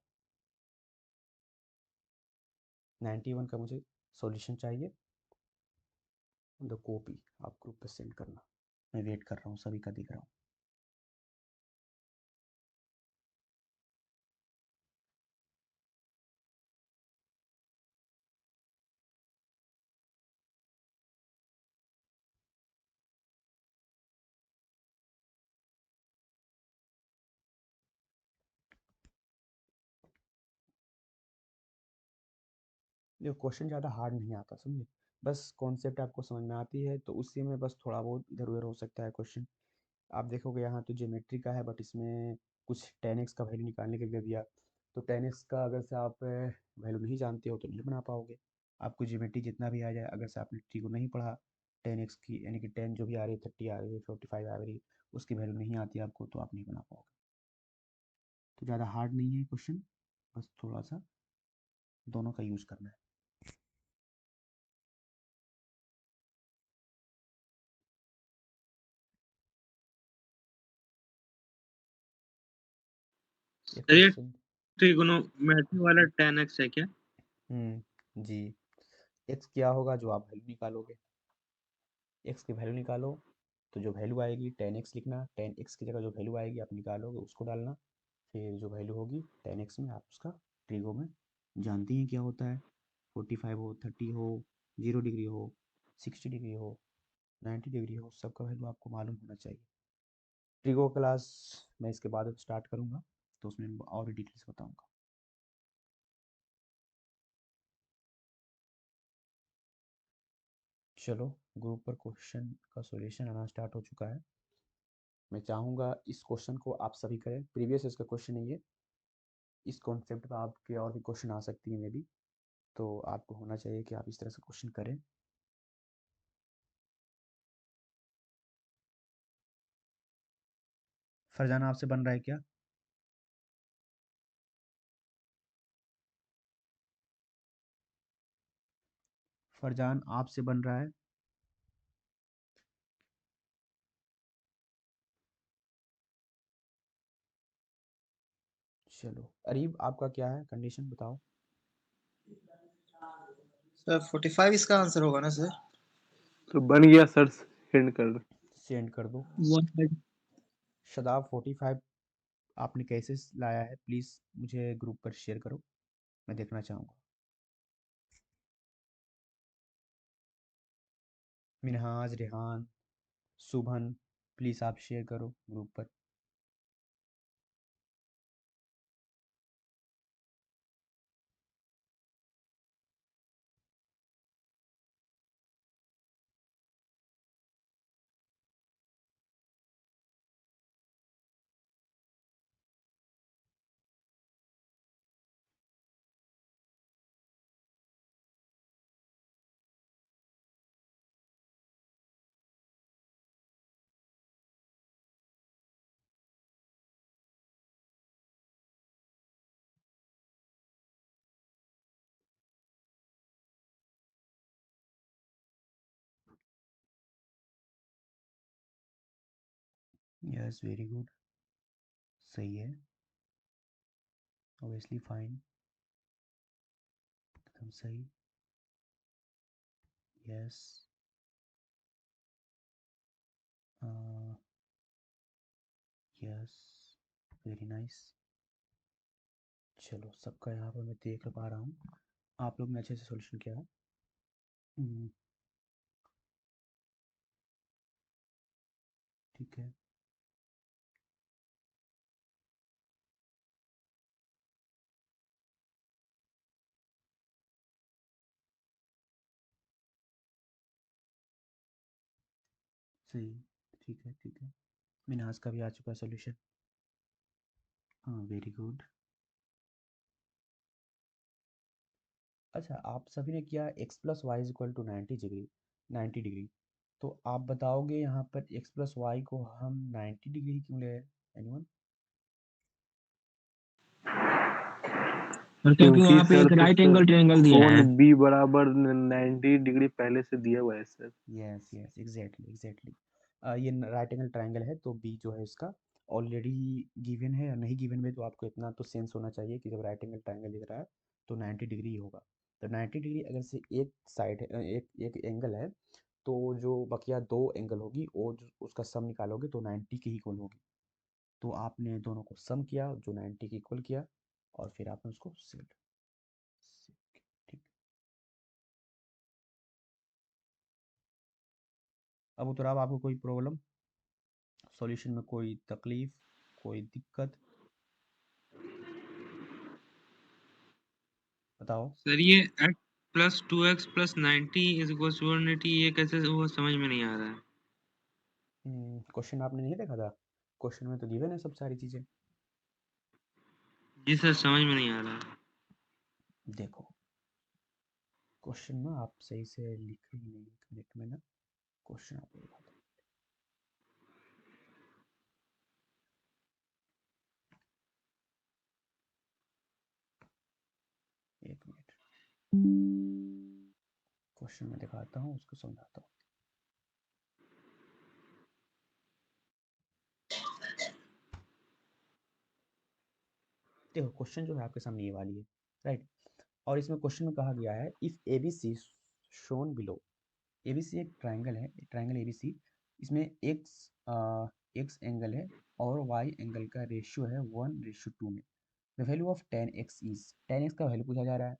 91 का मुझे सॉल्यूशन चाहिए, द कॉपी आप ग्रुप पे सेंड करना। मैं वेट कर रहा हूँ, सभी का दिख रहा हूँ। ये क्वेश्चन ज़्यादा हार्ड नहीं आता, समझे, बस कॉन्सेप्ट आपको समझ में आती है तो उसी में बस थोड़ा बहुत इधर उधर हो सकता है क्वेश्चन। आप देखोगे यहाँ तो ज्योमेट्री का है, बट इसमें कुछ 10x का वैल्यू निकालने के लिए दिया, तो 10x का अगर से आप वैल्यू नहीं जानते हो तो नहीं बना पाओगे। आपको ज्योमेट्री जितना भी आ जाए, अगर से आपने ट्री को नहीं पढ़ा, 10x की यानी कि 10 जो भी आ रही है, 30 आ रही है, 45 आ रही है, उसकी वैल्यू नहीं आती आपको तो आप नहीं बना पाओगे। तो ज़्यादा हार्ड नहीं है क्वेश्चन, बस थोड़ा सा दोनों का यूज़ करना है। ये सर ये क्वेश्चन ट्रिगोनोमेट्री वाला 10x है क्या? जी, x क्या होगा जो आप वैल्यू निकालोगे, x की वैल्यू निकालो तो जो वैल्यू आएगी 10x लिखना, 10x की जगह जो वैल्यू आएगी आप निकालोगे उसको डालना, फिर जो वैल्यू होगी 10x में आप उसका ट्रिगो में जानती हैं क्या होता है, 45 हो, 30 हो, 0 डिग्री हो, 60 डिग्री हो, 90 डिग्री हो, सबका वैल्यू आपको मालूम होना चाहिए। ट्रिगो क्लास मैं इसके बाद स्टार्ट करूँगा तो उसमें और भी डिटेल्स बताऊँगा। चलो ग्रुप पर क्वेश्चन का सॉल्यूशन आना स्टार्ट हो चुका है। मैं चाहूँगा इस क्वेश्चन को आप सभी करें, प्रीवियस इसका क्वेश्चन है ये, इस कॉन्सेप्ट पर आपके और भी क्वेश्चन आ सकती हैं मे बी, तो आपको होना चाहिए कि आप इस तरह से क्वेश्चन करें। फरजाना आपसे बन रहा है क्या? फरजान आपसे बन रहा है? चलो अरीब आपका क्या है कंडीशन बताओ। सर 45 इसका आंसर होगा ना सर? तो बन गया सर, सेंड कर दो। सेंड कर दो। 130 शदाब 45 आपने कैसे लाया है प्लीज़ मुझे ग्रुप पर शेयर करो, मैं देखना चाहूँगा। मिनहाज, रेहान, सुभन प्लीज़ आप शेयर करो ग्रुप पर। यस वेरी गुड, सही है, ऑब्वियसली फाइन, एकदम सही, यस, यस, वेरी नाइस। चलो सबका यहाँ पर मैं देख पा रहा हूँ, आप लोग ने अच्छे से सॉल्यूशन किया है। ठीक है, सही, ठीक है, ठीक है। मिनहाज का भी आ चुका है सॉल्यूशन। हाँ वेरी गुड। अच्छा, आप सभी ने किया x plus Y is equal to 90 degree, तो आप बताओगे यहाँ पर x प्लस वाई को हम 90 डिग्री क्यों ले? एनीवन? क्योंकि क्योंकि वहाँ पे सर एक तो राइट सर एंगल ट्रायंगल दिया है। कोण बी बराबर 90 डिग्री पहले से दिया हुआ है सर। Yes yes, exactly. ये राइट एंगल ट्रायंगल है, तो बी जो है इसका ऑलरेडी गिवन है, या नहीं गिवन में तो आपको इतना तो सेंस होना चाहिए कि जब राइट एंगल ट्रायंगल दिख रहा है तो 90 डिग्री ही होगा। तो 90 डिग्री अगर से एक साइड है, एक एंगल है, तो जो बकिया दो एंगल होगी वो उसका सम निकालोगे तो 90 के इक्वल होगी। तो आपने दोनों को सम किया जो 90 के इक्वल किया, और फिर आपने उसको सेट। ठीक। अब उत्तरा, अब आपको कोई प्रॉब्लम, सॉल्यूशन में कोई तकलीफ, कोई दिक्कत, बताओ। सर ये x plus 2x plus 90 is equal to 180, ये कैसे हुआ समझ में नहीं आ रहा है। क्वेश्चन आपने नहीं देखा था? क्वेश्चन में तो गिवन है सब सारी चीजें। जी सर, समझ में नहीं आ रहा। देखो, क्वेश्चन ना आप सही से लिखे ही नहीं। एक मिनट में ना क्वेश्चन आपको दिखाता हूँ, एक मिनट। क्वेश्चन में दिखाता हूँ, उसको समझाता हूँ। देखो, क्वेश्चन जो है आपके सामने ये वाली है, राइट। और इसमें क्वेश्चन में कहा गया है if A B C shown below. ABC एक ट्राइंगल है, ट्राइंगल एबीसी, इसमें एक्स एंगल है और वाई एंगल का रेशियो है 1:2 में। The value of tan x is, tan x का वैल्यू पूछा जा रहा है।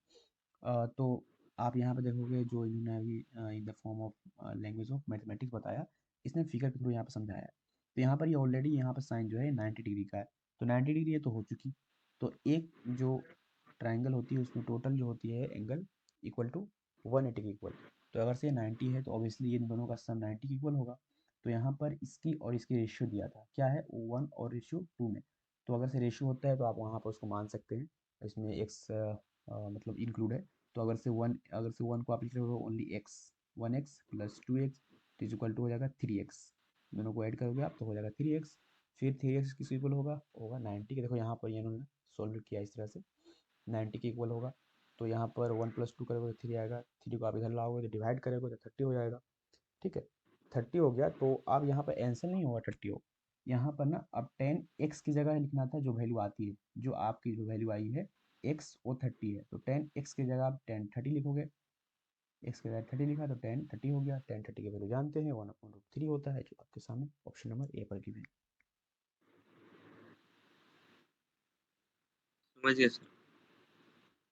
तो आप यहाँ पे देखोगे जो इन्होंने अभी in the form of language of mathematics बताया, इसने फिगर के थ्रू यहाँ पे समझाया है। तो यहाँ पर ये ऑलरेडी यहाँ पर साइन जो है 90 डिग्री का है, तो 90 डिग्री ये तो हो चुकी। तो एक जो ट्राइंगल होती है उसमें टोटल जो होती है एंगल इक्वल टू 180 के इक्वल। तो अगर से 90 है तो ऑब्वियसली इन दोनों का सम 90 के इक्वल होगा। तो यहाँ पर इसकी और इसकी रेशियो दिया था, क्या है 1 और रेशियो 2 में। तो अगर से रेशियो होता है तो आप वहाँ पर उसको मान सकते हैं, इसमें एक्स मतलब इंक्लूड है। तो अगर से वन को आप लिख रहे हो only x, 1x plus 2x तो इज इक्वल टू हो जाएगा 3x। दोनों को ऐड करोगे आप तो हो जाएगा 3x। फिर 3x किस इक्वल होगा 90 के। देखो यहाँ पर ये इन्होंने सोल्व किया इस तरह से, 90 के इक्वल होगा। तो यहाँ पर 1 + 2 करोगे तो 3 आएगा, 3 को आप इधर लाओगे तो डिवाइड करोगे तो 30 हो जाएगा। ठीक है, 30 हो गया। तो अब यहाँ पर आंसर नहीं होगा 30 हो, यहाँ पर ना अब 10x की जगह लिखना था जो वैल्यू आती है, जो आपकी जो वैल्यू आई है x वो 30 है, तो 10x की जगह आप 10 30 लिखोगे। x की जगह 30 लिखा तो 10 30 हो गया। 10 30 की वैल्यू जानते हैं 1/3 होता है, जो आपके सामने ऑप्शन नंबर ए पर गिवन। समझ गया सर।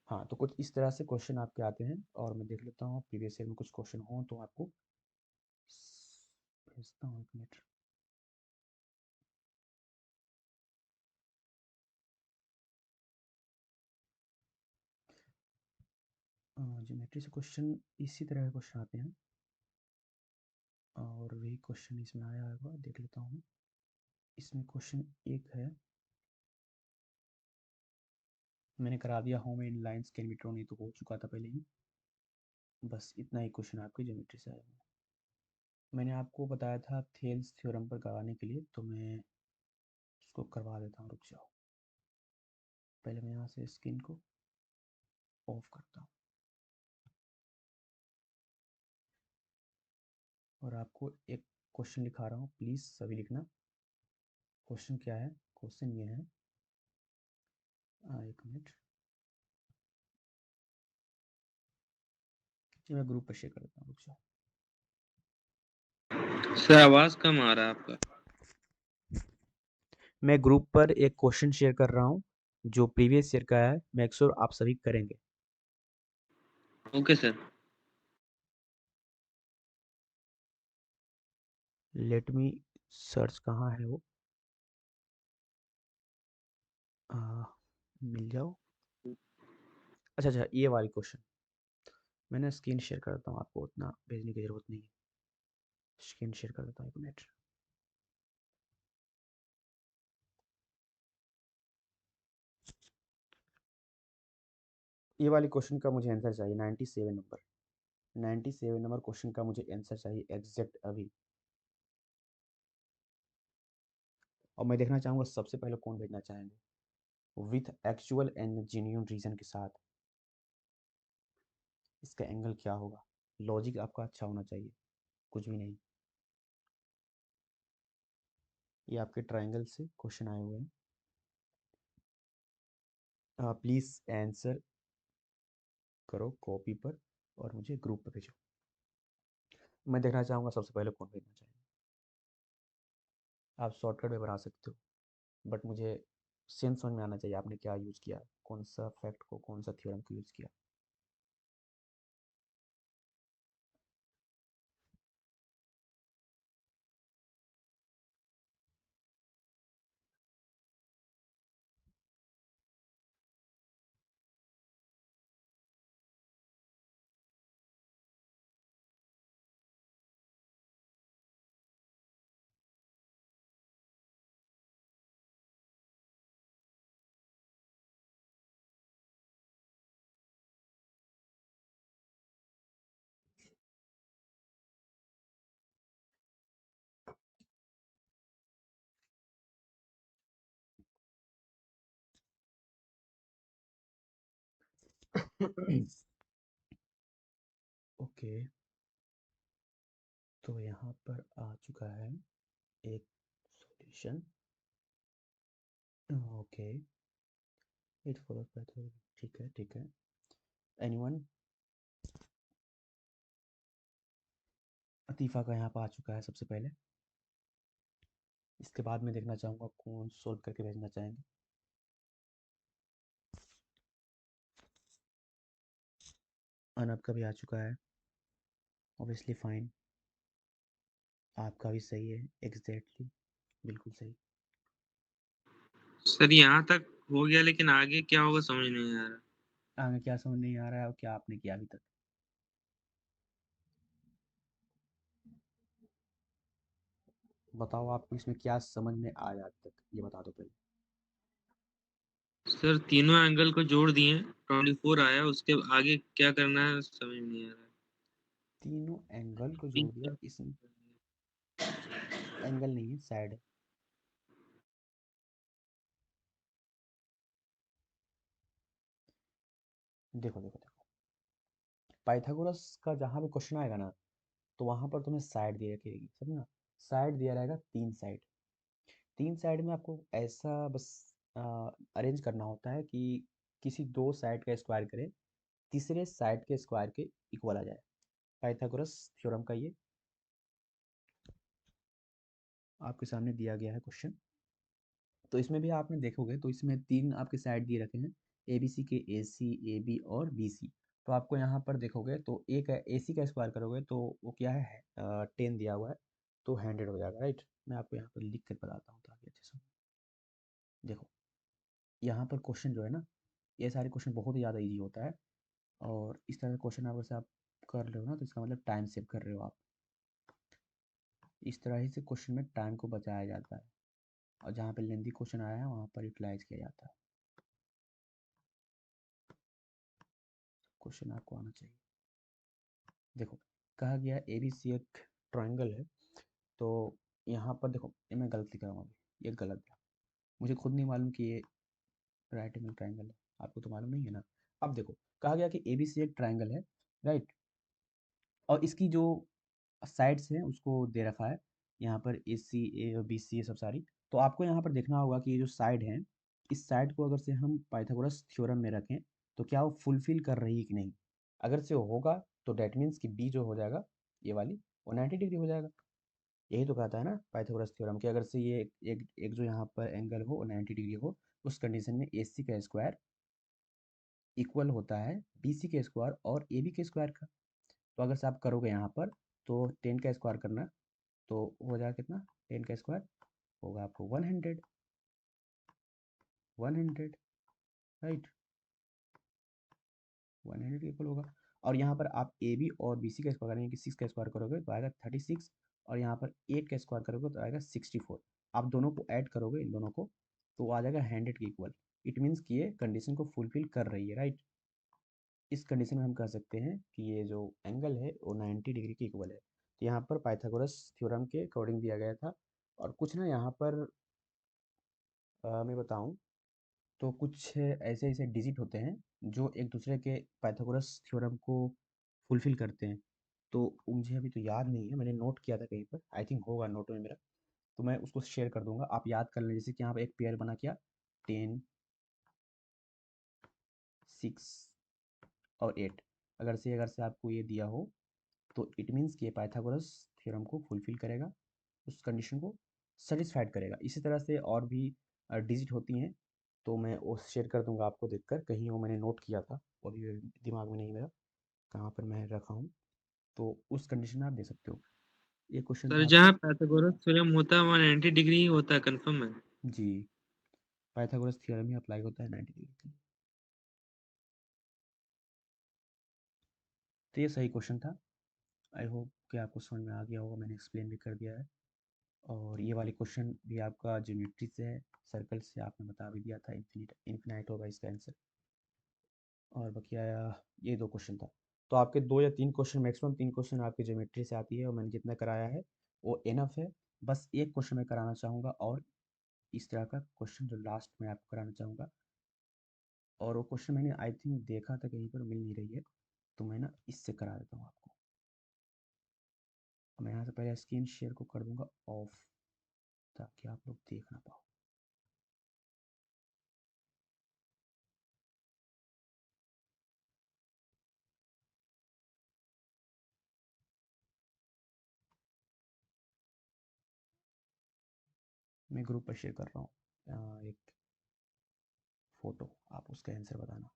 हाँ, तो कुछ इस तरह से क्वेश्चन आपके आते हैं, और मैं देख लेता हूँ प्रीवियस ईयर में कुछ क्वेश्चन हो तो आपको भेजता हूँ। एक मिनट। ज्योमेट्री से क्वेश्चन इसी तरह के क्वेश्चन आते हैं, और वही क्वेश्चन इसमें आया होगा, देख लेता हूँ मैं। इसमें क्वेश्चन एक है, मैंने करा दिया home in lines can be drawn, ये तो हो चुका था पहले ही। बस इतना ही क्वेश्चन आपके ज्योमेट्री से आया। मैंने आपको बताया था थेल्स थ्योरम पर कराने के लिए, तो मैं उसको करवा देता हूँ, रुक जाओ। पहले मैं यहाँ से स्क्रीन को ऑफ करता हूँ, और आपको एक क्वेश्चन लिखा रहा हूँ, प्लीज़ सभी लिखना। क्वेश्चन क्या है? क्वेश्चन ये है, एक मिनट, ये मैं ग्रुप पर शेयर कर देता हूँ, रुक जाओ। सर आवाज कम आ रहा है आपका। मैं ग्रुप पर एक क्वेश्चन शेयर कर रहा हूँ जो प्रीवियस ईयर का है, मेक श्योर आप सभी करेंगे। Okay sir. Let me search, कहाँ है वो, मिल जाओ। अच्छा अच्छा, ये वाली क्वेश्चन मैंने स्क्रीन शेयर कर देता हूँ, आपको उतना भेजने की ज़रूरत नहीं है। स्क्रीन शेयर कर देता हूँ, एक मिनट। ये वाली क्वेश्चन का मुझे आंसर चाहिए 97 नंबर क्वेश्चन का मुझे आंसर चाहिए एग्जैक्ट अभी। और मैं देखना चाहूँगा सबसे पहले कौन भेजना चाहेंगे with actual and genuine reason के साथ। इसका एंगल क्या होगा, लॉजिक आपका अच्छा होना चाहिए, कुछ भी नहीं। ये आपके ट्रायंगल से क्वेश्चन आए हुए हैं। प्लीज़ आंसर करो कॉपी पर और मुझे ग्रुप पर भेजो। मैं देखना चाहूँगा सबसे पहले कौन भेजना चाहेंगे। आप शॉर्टकट में बना सकते हो, बट मुझे सेंस समझ में आना चाहिए आपने क्या यूज़ किया, कौन सा फैक्ट को, कौन सा थ्योरम को यूज़ किया। ओके तो यहाँ पर आ चुका है एक solution. Okay it follows by, ठीक है। एनीवन, अतीफ़ा का यहाँ पर आ चुका है सबसे पहले। इसके बाद मैं देखना चाहूँगा कौन सोल्व करके भेजना चाहेंगे। अनब का भी आ चुका है, ऑब्वियसली फाइन। आपका भी सही है, एग्जैक्टली बिल्कुल सही। सर यहाँ तक हो गया, लेकिन आगे क्या होगा समझ नहीं आ रहा। आगे क्या समझ नहीं आ रहा है और क्या आपने किया अभी तक? बताओ आपको इसमें क्या समझ में आया आज तक, ये बता दो पहले। सर तीनों एंगल को जोड़ दिए, 24 आया, उसके आगे क्या करना है समझ में नहीं आ रहा। तीनों एंगल को जोड़ दिया, इसमें एंगल नहीं है, साइड है। देखो देखो देखो, पाइथागोरस का जहाँ भी क्वेश्चन आएगा ना, तो वहाँ पर तुम्हें साइड दे रखेगी, समझना। साइड दिया रहेगा, तीन साइड। तीन साइड में आपको ऐसा बस अरेंज करना होता है कि किसी दो साइड का स्क्वायर करें, तीसरे साइड के स्क्वायर के इक्वल आ जाए। पाइथागोरस थ्योरम का ये आपके सामने दिया गया है क्वेश्चन। तो इसमें भी आपने देखोगे तो इसमें तीन आपके साइड दिए रखे हैं, ए बी सी के, ए सी, ए बी और बी सी। तो आपको यहाँ पर देखोगे तो एक ए सी का स्क्वायर करोगे तो वो क्या है, 10 दिया हुआ है, तो 100 हो जाएगा, राइट। मैं आपको यहाँ पर लिख कर बताता हूँ ताकि अच्छे से देखो। यहाँ पर क्वेश्चन जो है ना, ये सारे क्वेश्चन बहुत ही ज़्यादा ईजी होता है। और इस तरह का क्वेश्चन अगर से आप कर रहे हो ना, तो इसका मतलब टाइम सेव कर रहे हो आप। इस तरह ही से क्वेश्चन में टाइम को बचाया जाता है, और जहाँ पे लेंथी क्वेश्चन आया है वहाँ पर यूटिलाइज किया जाता है। क्वेश्चन आपको आना चाहिए। देखो, कहा गया ए बी सी एक ट्रायंगल है। तो यहाँ पर देखो, ये मैं गलती कर रहा हूँ अभी, ये गलत है। मुझे खुद नहीं मालूम कि ये राइट एंगल ट्रायंगल है, आपको तो मालूम नहीं है ना। अब देखो, कहा गया कि ए बी सी एक ट्रायंगल है, राइट। और इसकी जो साइड्स हैं उसको दे रखा है यहाँ पर, ए सी, ए और बी सी, ये सब सारी। तो आपको यहाँ पर देखना होगा कि ये जो साइड हैं, इस साइड को अगर से हम पाइथागोरस थ्योरम में रखें तो क्या वो फुलफिल कर रही है कि नहीं। अगर से वो होगा तो डेट मीन्स कि बी जो हो जाएगा, ये वाली, वो 90 डिग्री हो जाएगा। यही तो कहता है ना पाइथागोरस थ्योरम कि अगर से ये एक जो यहाँ पर एंगल हो वो 90 डिग्री हो, उस कंडीशन में ए सी का स्क्वायर इक्वल होता है बी सी के स्क्वायर और ए बी के स्क्वायर का। तो अगर से आप करोगे यहाँ पर, तो 10 का स्क्वायर करना, तो हो जाएगा कितना, 10 का स्क्वायर होगा आपको 100, 100, राइट, 100 इक्वल होगा। और यहाँ पर आप ए बी और बी सी का स्क्वायर करेंगे कि 6 का स्क्वायर करोगे तो आएगा 36, और यहाँ पर 8 का स्क्वायर करोगे तो आएगा 64। आप दोनों को ऐड करोगे, इन दोनों को, तो आ जाएगा 100 के इक्वल। इट मीन्स कि ये कंडीशन को फुलफिल कर रही है, राइट। इस कंडीशन में हम कह सकते हैं कि ये जो एंगल है वो 90 डिग्री के इक्वल है। तो यहाँ पर पाइथागोरस थ्योरम के अकॉर्डिंग दिया गया था। और कुछ ना यहाँ पर मैं बताऊँ तो कुछ ऐसे ऐसे डिजिट होते हैं जो एक दूसरे के पाइथागोरस थ्योरम को फुलफिल करते हैं। तो मुझे अभी तो याद नहीं है, मैंने नोट किया था कहीं पर, आई थिंक होगा नोट में मेरा, तो मैं उसको शेयर कर दूंगा, आप याद कर लें। जैसे कि यहाँ पर एक पेयर बना क्या, 10, 6 और 8। अगर से आपको ये दिया हो तो इट मीन्स कि ये पाइथागोरस थ्योरम को फुलफिल करेगा, उस कंडीशन को सेटिस्फाइड करेगा। इसी तरह से और भी डिजिट होती हैं, तो मैं वो शेयर कर दूंगा आपको देखकर, कहीं वो मैंने नोट किया था और ये दिमाग में नहीं मेरा कहाँ पर मैं रखा हूँ, तो उस कंडीशन में आप दे सकते हो। ये क्वेश्चन सर था जहाँ आपका। पाइथागोरस थ्योरम होता है वहाँ 90 डिग्री ही होता है, कंफर्म है? जी, पाइथागोरस थ्योरम ही अप्लाई होता है 90 डिग्री के लिए। तो ये सही क्वेश्चन था। आई होप कि आपको समझ में आ गया होगा, मैंने एक्सप्लेन भी कर दिया है। और ये वाले क्वेश्चन भी आपका ज्योमेट्री से है, सर्कल से आपने बता भी दिया था, इन्फिनाइट होगा इसका आंसर। और बकिया ये 2 क्वेश्चन था। तो आपके 2 या 3 क्वेश्चन, मैक्सिमम 3 क्वेश्चन आपकी ज्योमेट्री से आती है और मैंने जितना कराया है वो इनफ है। बस एक क्वेश्चन मैं कराना चाहूँगा और इस तरह का क्वेश्चन जो लास्ट में आपको कराना चाहूँगा, और वो क्वेश्चन मैंने आई थिंक देखा था कहीं पर, मिल नहीं रही है, तो मैं ना इससे करा देता हूँ आपको। मैं यहाँ से पहले स्क्रीन शेयर को कर दूंगा ऑफ, ताकि आप लोग देख ना पाओ। मैं ग्रुप पर शेयर कर रहा हूँ एक फ़ोटो, आप उसका आंसर बताना।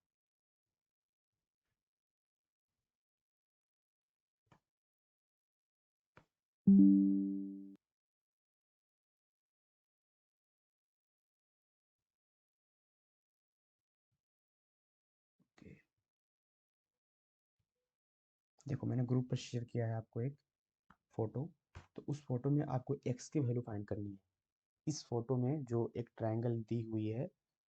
ओके, देखो मैंने ग्रुप पर शेयर किया है आपको एक फ़ोटो। तो उस फोटो में आपको एक्स की वैल्यू फाइंड करनी है। इस फोटो में जो एक ट्रायंगल दी हुई है,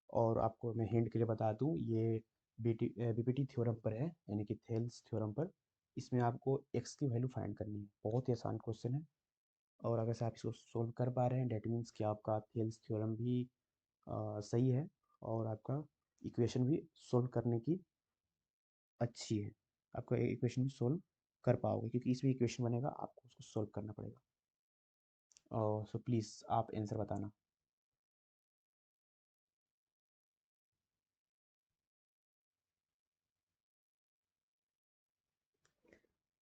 और आपको मैं हिंट के लिए बता दूं, ये बीपीटी थ्योरम पर है, यानी कि थेल्स थ्योरम पर। इसमें आपको एक्स की वैल्यू फाइंड करनी है। बहुत ही आसान क्वेश्चन है, और अगर से आप इसको सोल्व कर पा रहे हैं डेट मीन्स कि आपका थेल्स थ्योरम भी सही है, और आपका इक्वेशन भी सोल्व करने की अच्छी है। आपका इक्वेशन भी सोल्व कर पाओगे, क्योंकि इसमें इक्वेशन बनेगा, आपको उसको सोल्व करना पड़ेगा। और सो प्लीज़ आप आंसर बताना।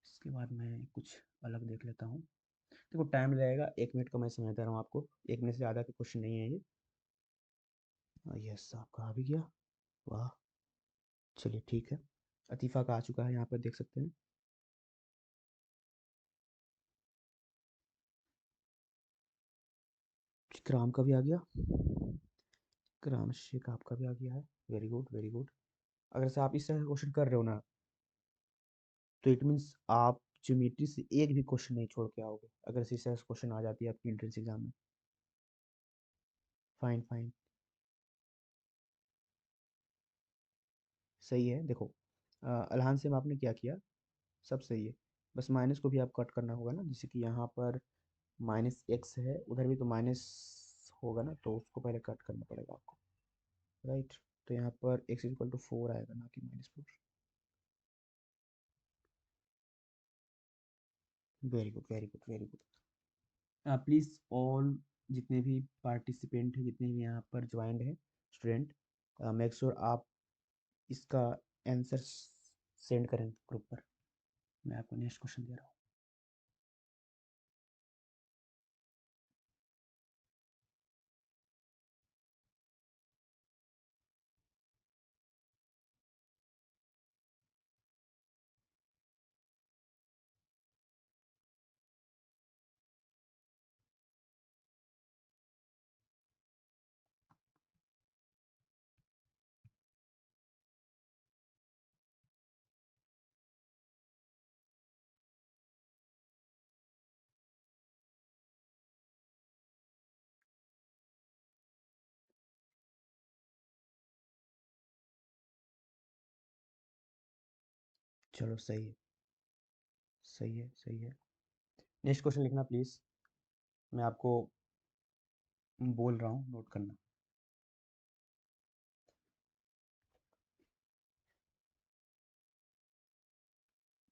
इसके बाद मैं कुछ अलग देख लेता हूँ। देखो टाइम लगेगा, 1 मिनट का मैं समय दे रहा हूँ आपको, 1 मिनट से ज़्यादा का क्वेश्चन नहीं है ये। यस, आपका आ भी गया, वाह, चलिए ठीक है। अतीफ़ा का आ चुका है, यहाँ पर देख सकते हैं। विक्राम का भी आ गया, विक्राम शेख आपका भी आ गया है, वेरी गुड वेरी गुड। अगर से आप इस तरह का क्वेश्चन कर रहे हो ना, तो इट मीन्स आप ज्योमेट्री से एक भी क्वेश्चन नहीं छोड़ के आओगे, अगर से इस तरह से क्वेश्चन आ जाती है आपकी एंट्रेंस एग्जाम में। फाइन फाइन, सही है। देखो अल्हान से आपने क्या किया, सब सही है। बस माइनस को भी आप कट करना होगा ना, जैसे कि यहाँ पर माइनस एक्स है, उधर भी तो माइनस होगा ना, तो उसको पहले कट करना पड़ेगा आपको, राइट। तो यहाँ पर एक्स इक्वल टू 4 आएगा, ना कि -4। Very good very good very good. Please all जितने भी पार्टिसिपेंट हैं, जितने भी यहाँ पर ज्वाइंट हैं स्टूडेंट, मेक श्योर आप इसका आंसर सेंड करें ग्रुप पर। मैं आपको नेक्स्ट क्वेश्चन दे रहा हूँ। चलो सही है, सही है, सही है। नेक्स्ट क्वेश्चन लिखना प्लीज, मैं आपको बोल रहा हूँ, नोट करना।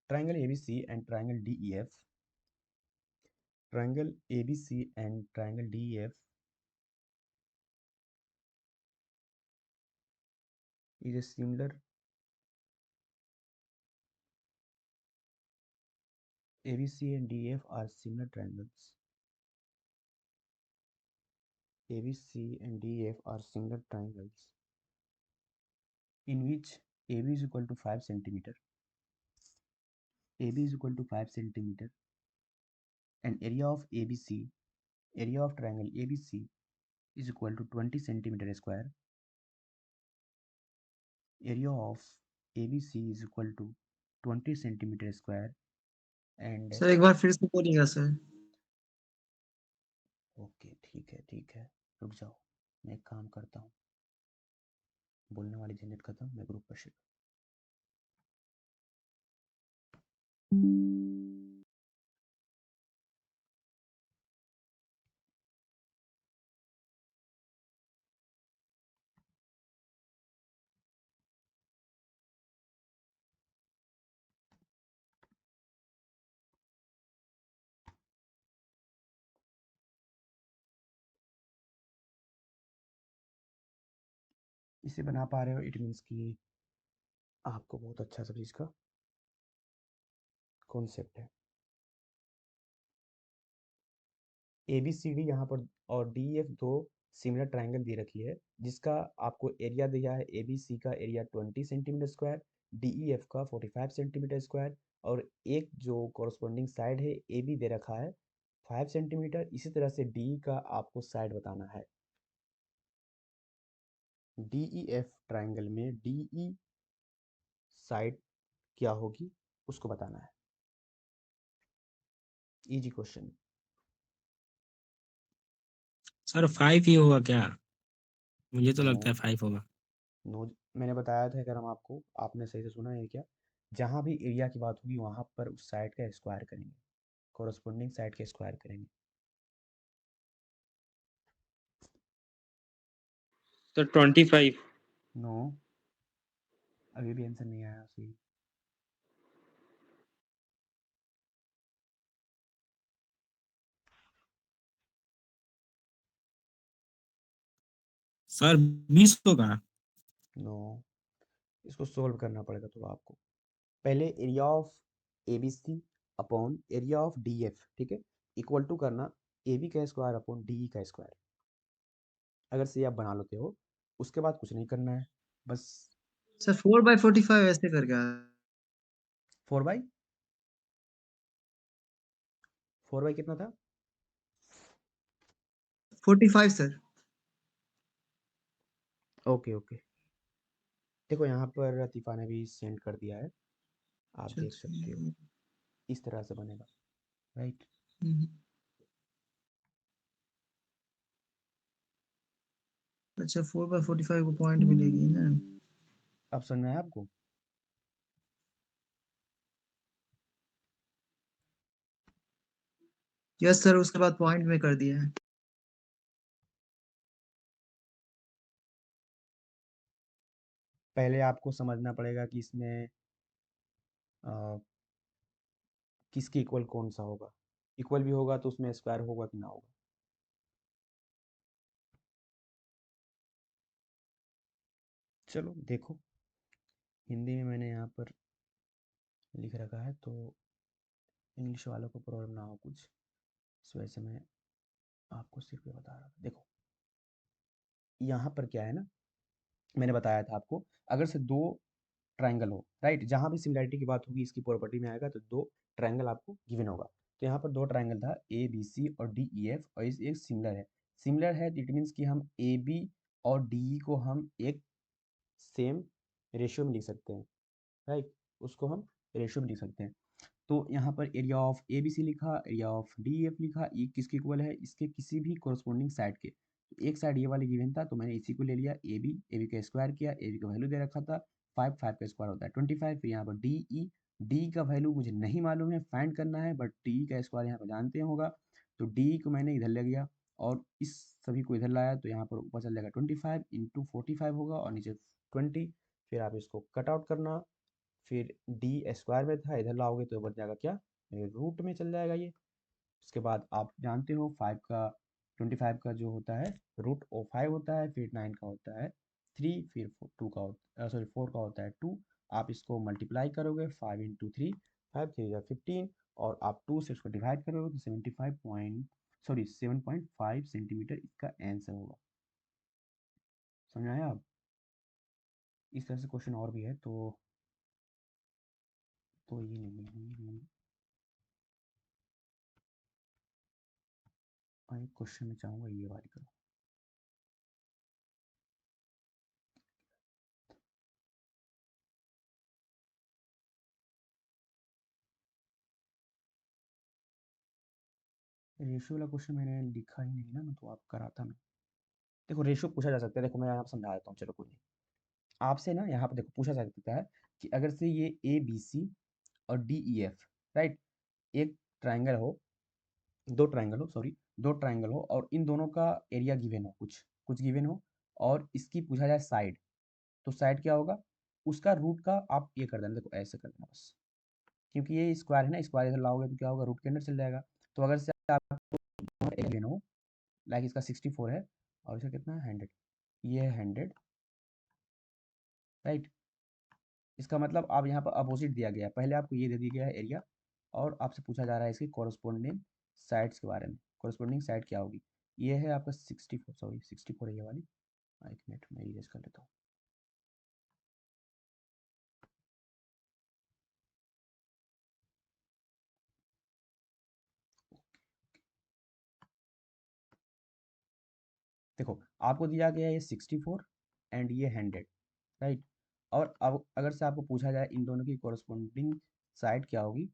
Triangle ABC and triangle DEF, triangle ABC and triangle DEF is a similar ABC and DEF are similar triangles. ABC and DEF are similar triangles in which AB is equal to 5 centimeter. AB is equal to 5 centimeter and area of ABC, area of triangle ABC is equal to 20 centimeter square. Area of ABC is equal to 20 centimeter square and sir एक बार फिर से बोलिएगा सर। ओके ठीक है, रुक जाओ, मैं एक काम करता हूँ, बोलने वाली झंझट खत्म, मैं ग्रुप पर शेयर। इसे बना पा रहे हो, इट मीन्स कि आपको बहुत अच्छा सब चीज़ का कॉन्सेप्ट है। ABCD यहाँ पर और DEF दो सिमिलर ट्रायंगल दे रखी है, जिसका आपको एरिया दिया है। ABC का एरिया 20 सेंटीमीटर स्क्वायर, DEF का 45 सेंटीमीटर स्क्वायर, और एक जो कॉरस्पॉन्डिंग साइड है AB दे रखा है 5 सेंटीमीटर। इसी तरह से DE का आपको साइड बताना है। DEF ट्रायंगल में DE साइड क्या होगी उसको बताना है। Easy question. सर 5 ही होगा क्या? मुझे तो नो लगता है 5 होगा। नो, मैंने बताया था अगर हम आपको, आपने सही से सुना है क्या? जहाँ भी एरिया की बात होगी वहाँ पर उस साइड का स्क्वायर करेंगे, कॉरस्पॉन्डिंग साइड का स्क्वायर करेंगे। सर 25। नो, अभी भी आंसर नहीं आया सही। सर 20 होगा। नो, इसको सोल्व करना पड़ेगा थोड़ा आपको। पहले area of ABC upon area of DF, ठीक है, इक्वल टू करना AB का स्क्वायर अपॉन DE का स्क्वायर। अगर से आप बना लेते हो उसके बाद कुछ नहीं करना है, बस सर 4/45 ऐसे करके आया। 4 बाई कितना था? 45 सर। ओके ओके, देखो यहाँ पर लतीफ़ा ने भी सेंड कर दिया है, आप अच्छा, देख सकते हो, इस तरह से बनेगा, राइट। अच्छा 4/45 को पॉइंट मिलेगी ना। अब समझ में आया आपको? यस सर, उसके बाद पॉइंट में कर दिया है। पहले आपको समझना पड़ेगा कि इसमें किसके इक्वल कौन सा होगा। इक्वल भी होगा तो उसमें स्क्वायर होगा कि ना होगा। चलो देखो, हिंदी में मैंने यहाँ पर लिख रखा है तो इंग्लिश वालों को प्रॉब्लम ना हो कुछ, इस वजह से मैं आपको सिर्फ ये बता रहा था। देखो यहाँ पर क्या है ना, मैंने बताया था आपको, अगर से दो ट्राइंगल हो, राइट, जहाँ भी सिमिलैरिटी की बात होगी इसकी प्रॉपर्टी में आएगा तो दो ट्राइंगल आपको गिवन होगा। तो यहाँ पर दो ट्राइंगल था ABC और DEF, और इस एक सिमिलर है। सिमिलर है इट मीन्स कि हम AB और DE को हम एक सेम रेशियो में लिख सकते हैं, राइट, उसको हम रेशियो में लिख सकते हैं। तो यहाँ पर एरिया ऑफ ABC लिखा, एरिया ऑफ DEF लिखा, ये किसके इक्वल है? इसके किसी भी कोरस्पॉन्डिंग साइड के। तो एक साइड ये वाली गिवन था तो मैंने इसी को ले लिया, AB का स्क्वायर किया, AB का वैल्यू दे रखा था 5 का स्क्वायर होता है 25, फिर यहाँ पर DE डी का वैल्यू मुझे नहीं मालूम है, फाइंड करना है, बट डी का स्क्वायर यहाँ पर जानते होगा। तो डी को मैंने इधर ले गया और इस सभी को इधर लाया, तो यहाँ पर ऊपर चल जाएगा 25 इंटू 45 होगा और नीचे 20। फिर आप इसको कट आउट करना, फिर डी स्क्वायर में था, इधर लाओगे तो बन जाएगा क्या, रूट में चल जाएगा ये। उसके बाद आप जानते हो 25 का जो होता है रूट ओ 5 होता है, फिर 9 का होता है 3, फिर 2 का होता 4 का होता है 2। आप इसको मल्टीप्लाई करोगे 5 इंटू 3, 5 3 या 15, और आप 2 से इसको डिवाइड करोगे तो 7.5 सेंटीमीटर इसका आंसर होगा। समझ आया आप? इस तरह से क्वेश्चन और भी है, तो ये नहीं और एक क्वेश्चन में चाहूँगा ये वाली करो। रेशियो वाला क्वेश्चन मैंने लिखा ही नहीं ना, तो आप कराता मैं। देखो रेशियो पूछा जा सकता है, देखो मैं यहाँ समझा देता हूँ, चलो कोई नहीं। आपसे ना यहाँ पर देखो पूछा जा सकता है कि अगर से ये ए बी सी और डी ई एफ, राइट, एक ट्राइंगल हो, दो ट्राइंगल हो और इन दोनों का एरिया गिवन हो, कुछ गिवन हो, और इसकी पूछा जाए साइड, तो साइड क्या होगा, उसका रूट का आप ये कर देना, देखो ऐसे कर देना बस, क्योंकि ये स्क्वायर है ना, स्क्वायर इधर लाओगे तो क्या होगा, रूट के अंदर चल जाएगा। तो अगर से आपको गिवन हो, लाइक इसका 64 है और इसका कितना है 100, ये है 100, राइट। इसका मतलब आप यहाँ पर अपोजिट दिया गया है, पहले आपको ये दे दिया गया है एरिया, और आपसे पूछा जा रहा है इसकी कॉरस्पॉन्डिंग साइड्स के बारे में। कॉरस्पॉन्डिंग साइड क्या होगी, ये है आपका 64 है ये वाली। एक मिनट मैं इरेज कर लेता हूँ। देखो आपको दिया गया है ये 64 एंड ये 100, राइट। और अब अगर से आपको पूछा जाए इन दोनों की कॉरस्पॉन्डिंग साइड क्या होगी,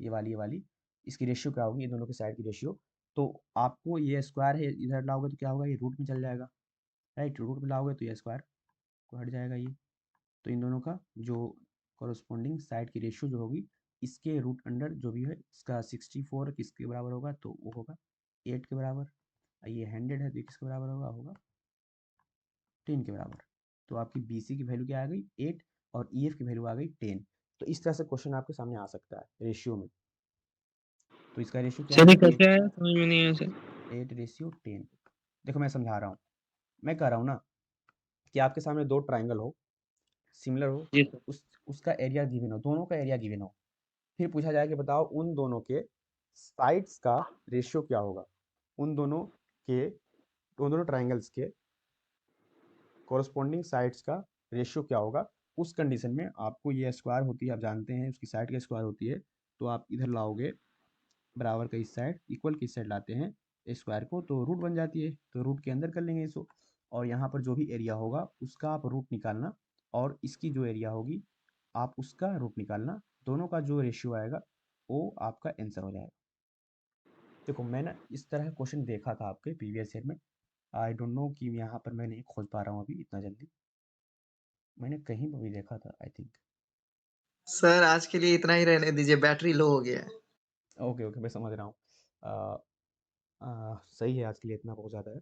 ये वाली, इसकी रेशियो क्या होगी, इन दोनों के साइड की रेशियो, तो आपको ये स्क्वायर है इधर लाओगे तो क्या होगा, ये रूट में चल जाएगा, राइट। रूट में लाओगे तो ये स्क्वायर को हट जाएगा ये, तो इन दोनों का जो कॉरस्पॉन्डिंग साइड की रेशियो जो होगी, इसके रूट अंडर जो भी है, इसका 64 किसके बराबर होगा, तो वो होगा 8 के बराबर। ये 100 है तो किसके बराबर होगा 10 के बराबर। तो आपकी बी सी की वैल्यू क्या आ गई 8 और ई एफ की वैल्यू आ गई 10। तो इस तरह से क्वेश्चन आपके सामने आ सकता है रेशियो में। तो इसका रेशियो क्या सर ये है, कैसे आया, समझ में नहीं आया सर। 8:10। देखो मैं समझा रहा हूँ, मैं कह रहा हूँ ना कि आपके सामने दो ट्राइंगल हो, सिमिलर हो, जी सर। उसका एरिया गिवन हो, दोनों का एरिया गिवन हो, फिर पूछा जाए कि बताओ उन दोनों के साइड्स का रेशियो क्या होगा, उन दोनों ट्राइंगल्स के कॉरस्पॉन्डिंग साइड्स का रेशियो क्या होगा। उस कंडीशन में आपको ये स्क्वायर होती है, आप जानते हैं उसकी साइड की स्क्वायर होती है, तो आप इधर लाओगे बराबर का इस साइड, इक्वल की इस साइड लाते हैं स्क्वायर को, तो रूट बन जाती है, तो रूट के अंदर कर लेंगे इसको, और यहाँ पर जो भी एरिया होगा उसका आप रूट निकालना, और इसकी जो एरिया होगी आप उसका रूट निकालना, दोनों का जो रेशियो आएगा वो आपका आंसर हो जाएगा। देखो मैंने इस तरह का क्वेश्चन देखा था आपके प्रीवियस ईयर में, आई डोंट नो कि यहाँ पर मैं नहीं खोज पा रहा हूँ अभी इतना जल्दी, मैंने कहीं पर भी देखा था आई थिंक। सर आज के लिए इतना ही रहने दीजिए, बैटरी लो हो गया है। ओके मैं समझ रहा हूँ। सही है, आज के लिए इतना बहुत ज़्यादा है,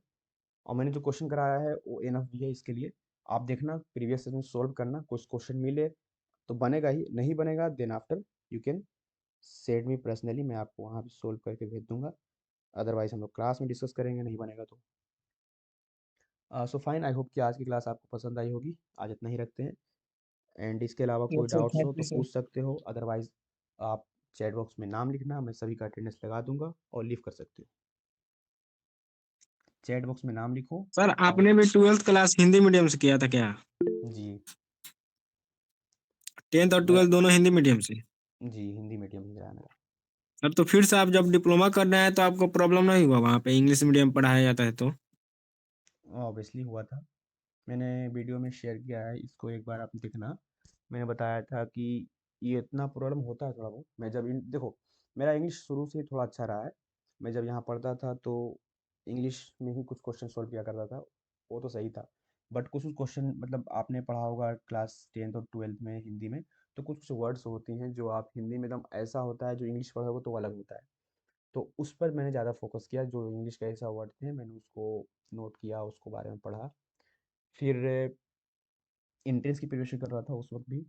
और मैंने जो क्वेश्चन कराया है वो एनफ भी है इसके लिए। आप देखना प्रीवियस सेशन सोल्व करना, कुछ क्वेश्चन मिले तो बनेगा ही, नहीं बनेगा then after you can send me personally, मैं आपको वहाँ भी सोल्व करके भेज दूंगा, अदरवाइज हम लोग क्लास में डिस्कस करेंगे, नहीं बनेगा तो। सो फाइन, आई होप कि आज की क्लास आपको पसंद आई होगी। आज इतना ही रखते हैं, एंड इसके अलावा कोई डाउट्स हो तो पूछ सकते हो, अदरवाइज आप चैट बॉक्स में नाम लिखना, मैं सभी का अटेंडेंस लगा दूंगा और लीव कर सकते हो। चैट बॉक्स में नाम लिखो। सर आपने भी 12th क्लास हिंदी मीडियम से किया था क्या? जी 10th और मेरा 12th दोनों हिंदी मीडियम से? जी हिंदी मीडियम ही रहा मेरा। सर तो फिर से आप जब डिप्लोमा कर रहे हैं तो आपको प्रॉब्लम नहीं हुआ वहाँ पे इंग्लिश मीडियम पढ़ाया जाता है तो? ऑब्वियसली हुआ था, मैंने वीडियो में शेयर किया है, इसको एक बार आप देखना। मैंने बताया था कि ये इतना प्रॉब्लम होता है थोड़ा बहुत। मैं जब देखो मेरा इंग्लिश शुरू से ही थोड़ा अच्छा रहा है, मैं जब यहाँ पढ़ता था तो इंग्लिश में ही कुछ क्वेश्चन सॉल्व किया करता था, वो तो सही था, बट कुछ क्वेश्चन मतलब आपने पढ़ा होगा क्लास 10th और 12th में हिंदी में, तो कुछ वर्ड्स होती हैं जो आप हिंदी में एकदम ऐसा होता है, जो इंग्लिश पढ़ोगे तो वो अलग होता है। तो उस पर मैंने ज़्यादा फ़ोकस किया, जो इंग्लिश के ऐसा वर्ड थे मैंने उसको नोट किया, उसको बारे में पढ़ा। फिर एंट्रेंस की प्रिपरेशन कर रहा था उस वक़्त भी।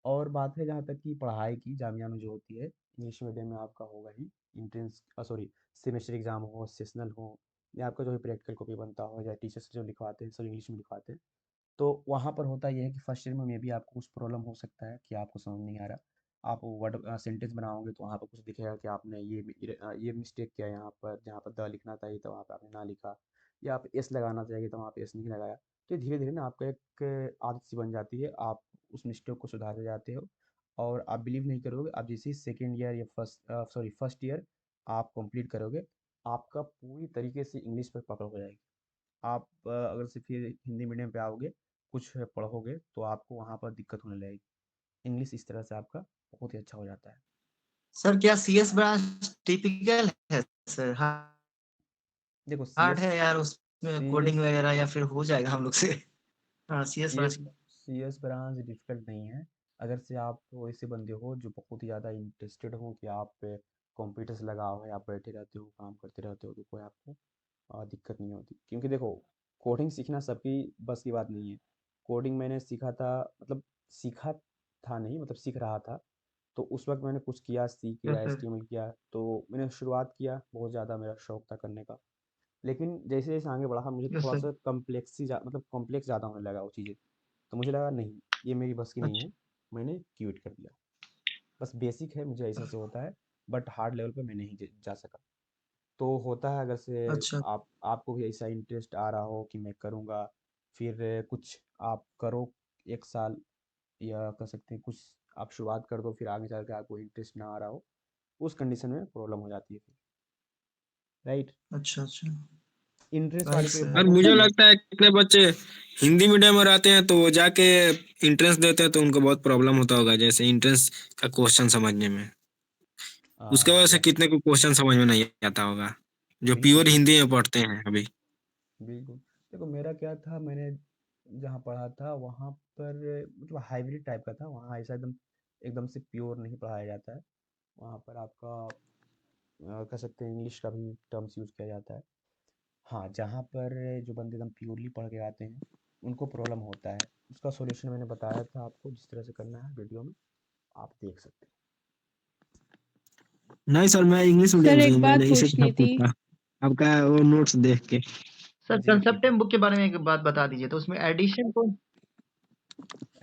और बात है जहाँ तक कि पढ़ाई की, जामिया में जो होती है, इंग्लिश मीडियम में आपका होगा ही एंट्रेंस सॉरी सेमेस्टर एग्ज़ाम हो, सेशनल हो, या आपका जो है प्रैक्टिकल कॉपी बनता हो, या टीचर्स जो लिखवाते हैं सब इंग्लिश में लिखवाते हैं। तो वहाँ पर होता ये है कि फर्स्ट ईयर में भी आपको कुछ प्रॉब्लम हो सकता है कि आपको समझ नहीं आ रहा। आप वर्ड सेंटेंस बनाओगे तो वहाँ पर कुछ दिखेगा कि आपने ये मिस्टेक किया यहाँ पर, जहाँ पर द लिखना चाहिए तो वहाँ पे आपने ना लिखा, या आप एस लगाना चाहिए तो वहाँ पे एस नहीं लगाया। तो धीरे-धीरे ना आपको एक आदत सी बन जाती है, आप उस मिस्टेक को सुधारते जाते हो, और आप बिलीव नहीं करोगे, आप जैसे ही सेकंड ईयर या फर्स्ट ईयर आप कंप्लीट करोगे, आपका पूरी तरीके से इंग्लिश पर पकड़ हो जाएगी। आप अगर से फिर हिंदी मीडियम पे आओगे, कुछ पढ़ोगे तो आपको वहाँ पर दिक्कत होने लगेगी। इंग्लिश इस तरह से आपका बहुत ही अच्छा हो जाता है। सर क्या सीएस ब्रांच टिपिकल है सर? देखो हार्ड सीएस है यार उसमें कोडिंग सीएस वगैरह, या फिर हो जाएगा हम लोग से? हाँ, CS branch CS CS branch difficult नहीं है। अगर से आप वैसे बंदे हो जो बहुत ही ज़्यादा इंटरेस्टेड हो कि आप कंप्यूटर से लगाव है, आप बैठे रहते हो, काम करते रहते हो, तो कोई आपको दिक्कत नहीं होती। क्योंकि देखो कोडिंग सीखना सबकी बस की बात नहीं है। कोडिंग मैंने सीखा था, मतलब सीखा था नहीं, मतलब सीख रहा था। तो उस वक़्त मैंने कुछ किया, सी यस किया, सर। एचटीएमएल किया, तो मैंने शुरुआत किया, बहुत ज़्यादा मेरा शौक था करने का। लेकिन जैसे-जैसे आगे बढ़ा मुझे यस सर। थोड़ा-सा कॉम्प्लेक्स ज़्यादा होने लगा वो चीज़ें। तो मुझे लगा नहीं, ये मेरी बस की नहीं अच्छा। है, मैंने क्विट कर दिया। बस बेसिक है, मुझे ऐसा से होता है, बट हार्ड लेवल पे मैं नहीं जा सका। तो होता है अगर से अच्छा। आपको भी ऐसा इंटरेस्ट आ रहा हो कि मैं करूँगा, फिर कुछ आप करो 1 साल, या कह सकते हैं कुछ आप शुरुआत कर दो, फिर आगे चल के आपको इंटरेस्ट ना आ रहा हो, उस कंडीशन में प्रॉब्लम हो जाती है फिर, राइट? अच्छा। अच्छा। इंटरेस्ट वाले राइट पे सर। और बहुत मुझे ही लगता है कितने बच्चे हिंदी मीडियम में रहते हैं तो वो जाके इंट्रेंस देते हैं तो उनको बहुत प्रॉब्लम होता होगा, जैसे इंट्रेंस का क्वेश्चन समझने में। उसके वजह से या कितने को क्वेश्चन समझ में नहीं आता होगा, जो बिल्कुल, प्योर बिल्कुल, हिंदी में पढ़ते हैं अभी। बिल्कुल। देखो मेरा क्या था, मैंने जहाँ पढ़ा था वहाँ पर मतलब हाइब्रिड टाइप का था, वहाँ ऐसा एकदम एकदम से प्योर नहीं पढ़ाया जाता है। वहाँ पर आपका कह सकते हैं इंग्लिश का भी टर्म्स यूज़ किया जाता है। हाँ, जहाँ पर जो बंदे एकदम प्योरली पढ़ के आते हैं, उनको प्रॉब्लम होता है। उसका सॉल्यूशन मैंने बताया था आपको, जिस तरह से करना है वीडियो में, आप देख सकते नहीं सर, मैं इंग्लिश सर मीडियम से एक हूँ, बात मैंने इसी पूछनी तरह थी। पूछा आपका वो नोट्स देख के। सर हैं। जी ठीक है। कंसेप्ट बुक के बारे में एक बात बता दीजिए, तो उसमें एडिशन को।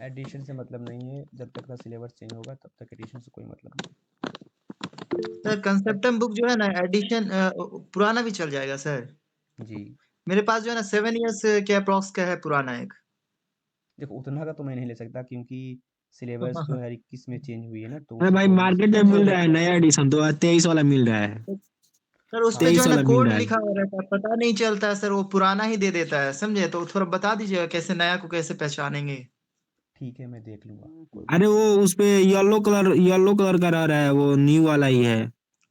एडिशन से मतलब नहीं है, जब तक का सिलेबस चेंज होगा तब तक एडिशन से कोई मतलब नहीं। सर बट कंसेप्टम बुक जो है ना, एडिशन पुराना भी चल जाएगा सर? जी, मेरे पास जो है ना 7 इयर्स के अप्रॉक्स का है पुराना एक। देखो उतना का तो मैं नहीं ले सकता, क्योंकि सिलेबस हाँ, जो हाँ। है 21 में चेंज हुई है ना, तो अरे उस भाई अकॉर्डिंग से मार्केट में अच्छा मिल अच्छा। रहा है नया एडिशन, तो 23 वाला मिल रहा है। सर उस पे जो 23 है ना वाला मिल कोड रहा है। लिखा हुआ रहता है, पता नहीं चलता है सर, वो पुराना ही दे देता है, समझे? तो थोड़ा बता दीजिएगा कैसे नया को कैसे पहचानेंगे? ठीक है, मैं देख लूँगा, कोई अरे बात वो नहीं। उस पे येलो कलर का रह रहा है, वो न्यू वाला ही है।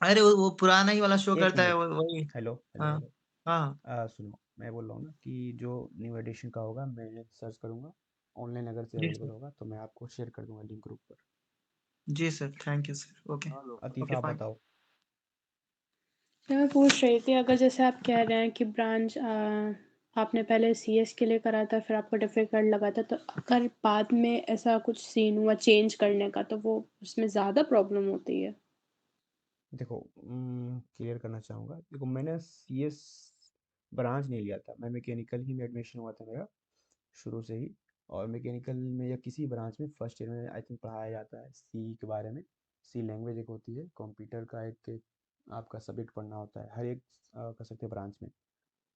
अरे वो पुराना ही वाला शो एक करता है, मिनट, वही। हेलो, हेलो, हाँ हेलो। हाँ। सुनो, मैं बोल रहा हूँ ना कि जो न्यू एडिशन का होगा मैं सर्च करूँगा, ऑनलाइन अगर से जी अवेलेबल सर। होगा तो मैं आपको शेयर कर दूँगा लिंक ग्रुप पर। जी sir, thank you sir. Okay. Atifa okay आप फाइन। बताओ। सर मैं पूछ रही थी, अगर जैसे आप कह रहे हैं कि ब्रांच आपने पहले सीएस के लिए करा था, फिर आपको डिफिकल्ट लगा था, तो अगर बाद में ऐसा कुछ सीन हुआ चेंज करने का, तो वो उसमें ज़्यादा प्रॉब्लम होती है? देखो क्लियर करना चाहूँगा, देखो मैंने सीएस ब्रांच नहीं लिया था, मैं मैकेनिकल ही में एडमिशन हुआ था मेरा शुरू से ही। और मैकेनिकल में या किसी ब्रांच में फर्स्ट ईयर में आई थिंक पढ़ाया जाता है सी के बारे में। सी लैंग्वेज एक होती है, कंप्यूटर का एक आपका सब्जेक्ट पढ़ना होता है हर एक कह सकते हैं ब्रांच में,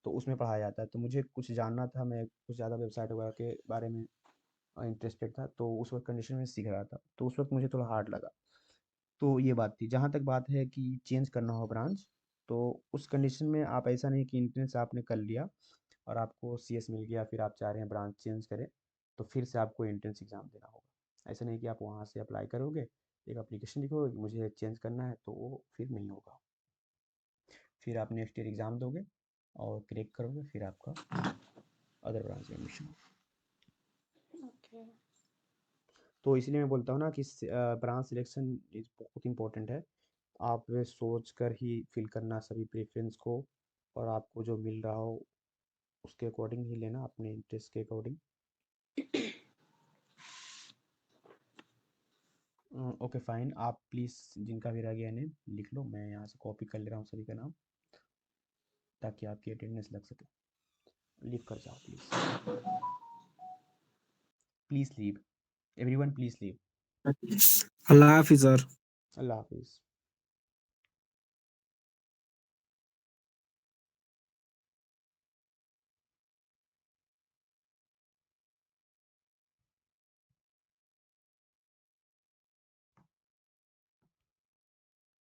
तो उसमें पढ़ाया जाता है। तो मुझे कुछ जानना था, मैं कुछ ज़्यादा वेबसाइट वगैरह के बारे में इंटरेस्टेड था, तो उस वक्त कंडीशन में सीख रहा था, तो उस वक्त मुझे थोड़ा हार्ड लगा। तो ये बात थी। जहाँ तक बात है कि चेंज करना हो ब्रांच, तो उस कंडीशन में आप ऐसा नहीं कि एंट्रेंस आपने कर लिया और आपको सीएस मिल गया, फिर आप चाह रहे हैं ब्रांच चेंज करें, तो फिर से आपको एंट्रेंस एग्ज़ाम देना होगा। ऐसा नहीं कि आप वहाँ से अप्लाई करोगे, एक एप्लीकेशन लिखोगे कि मुझे चेंज करना है, तो वो फिर नहीं होगा। फिर आप नेक्स्ट ईयर एग्ज़ाम दोगे और क्रैक करोगे, फिर आपका अदर ब्रांच में एडमिशन होगा। ओके। तो इसलिए मैं बोलता हूँ ना कि ब्रांच सिलेक्शन इज बहुत इंपॉर्टेंट है। आप वे सोच कर ही फिल करना सभी प्रेफरेंस को, और आपको जो मिल रहा हो उसके अकॉर्डिंग ही लेना, अपने इंटरेस्ट के अकॉर्डिंग। ओके फाइन, आप प्लीज़ जिनका भी रह गया नेम लिख लो, मैं यहाँ से कॉपी कर ले रहा हूँ सभी का नाम ताकि आपकी अटेंडेंस लग सके। लिख कर जाओ please, please leave, everyone please leave. अल्लाह हाफिज सर। अल्लाह हाफिज़।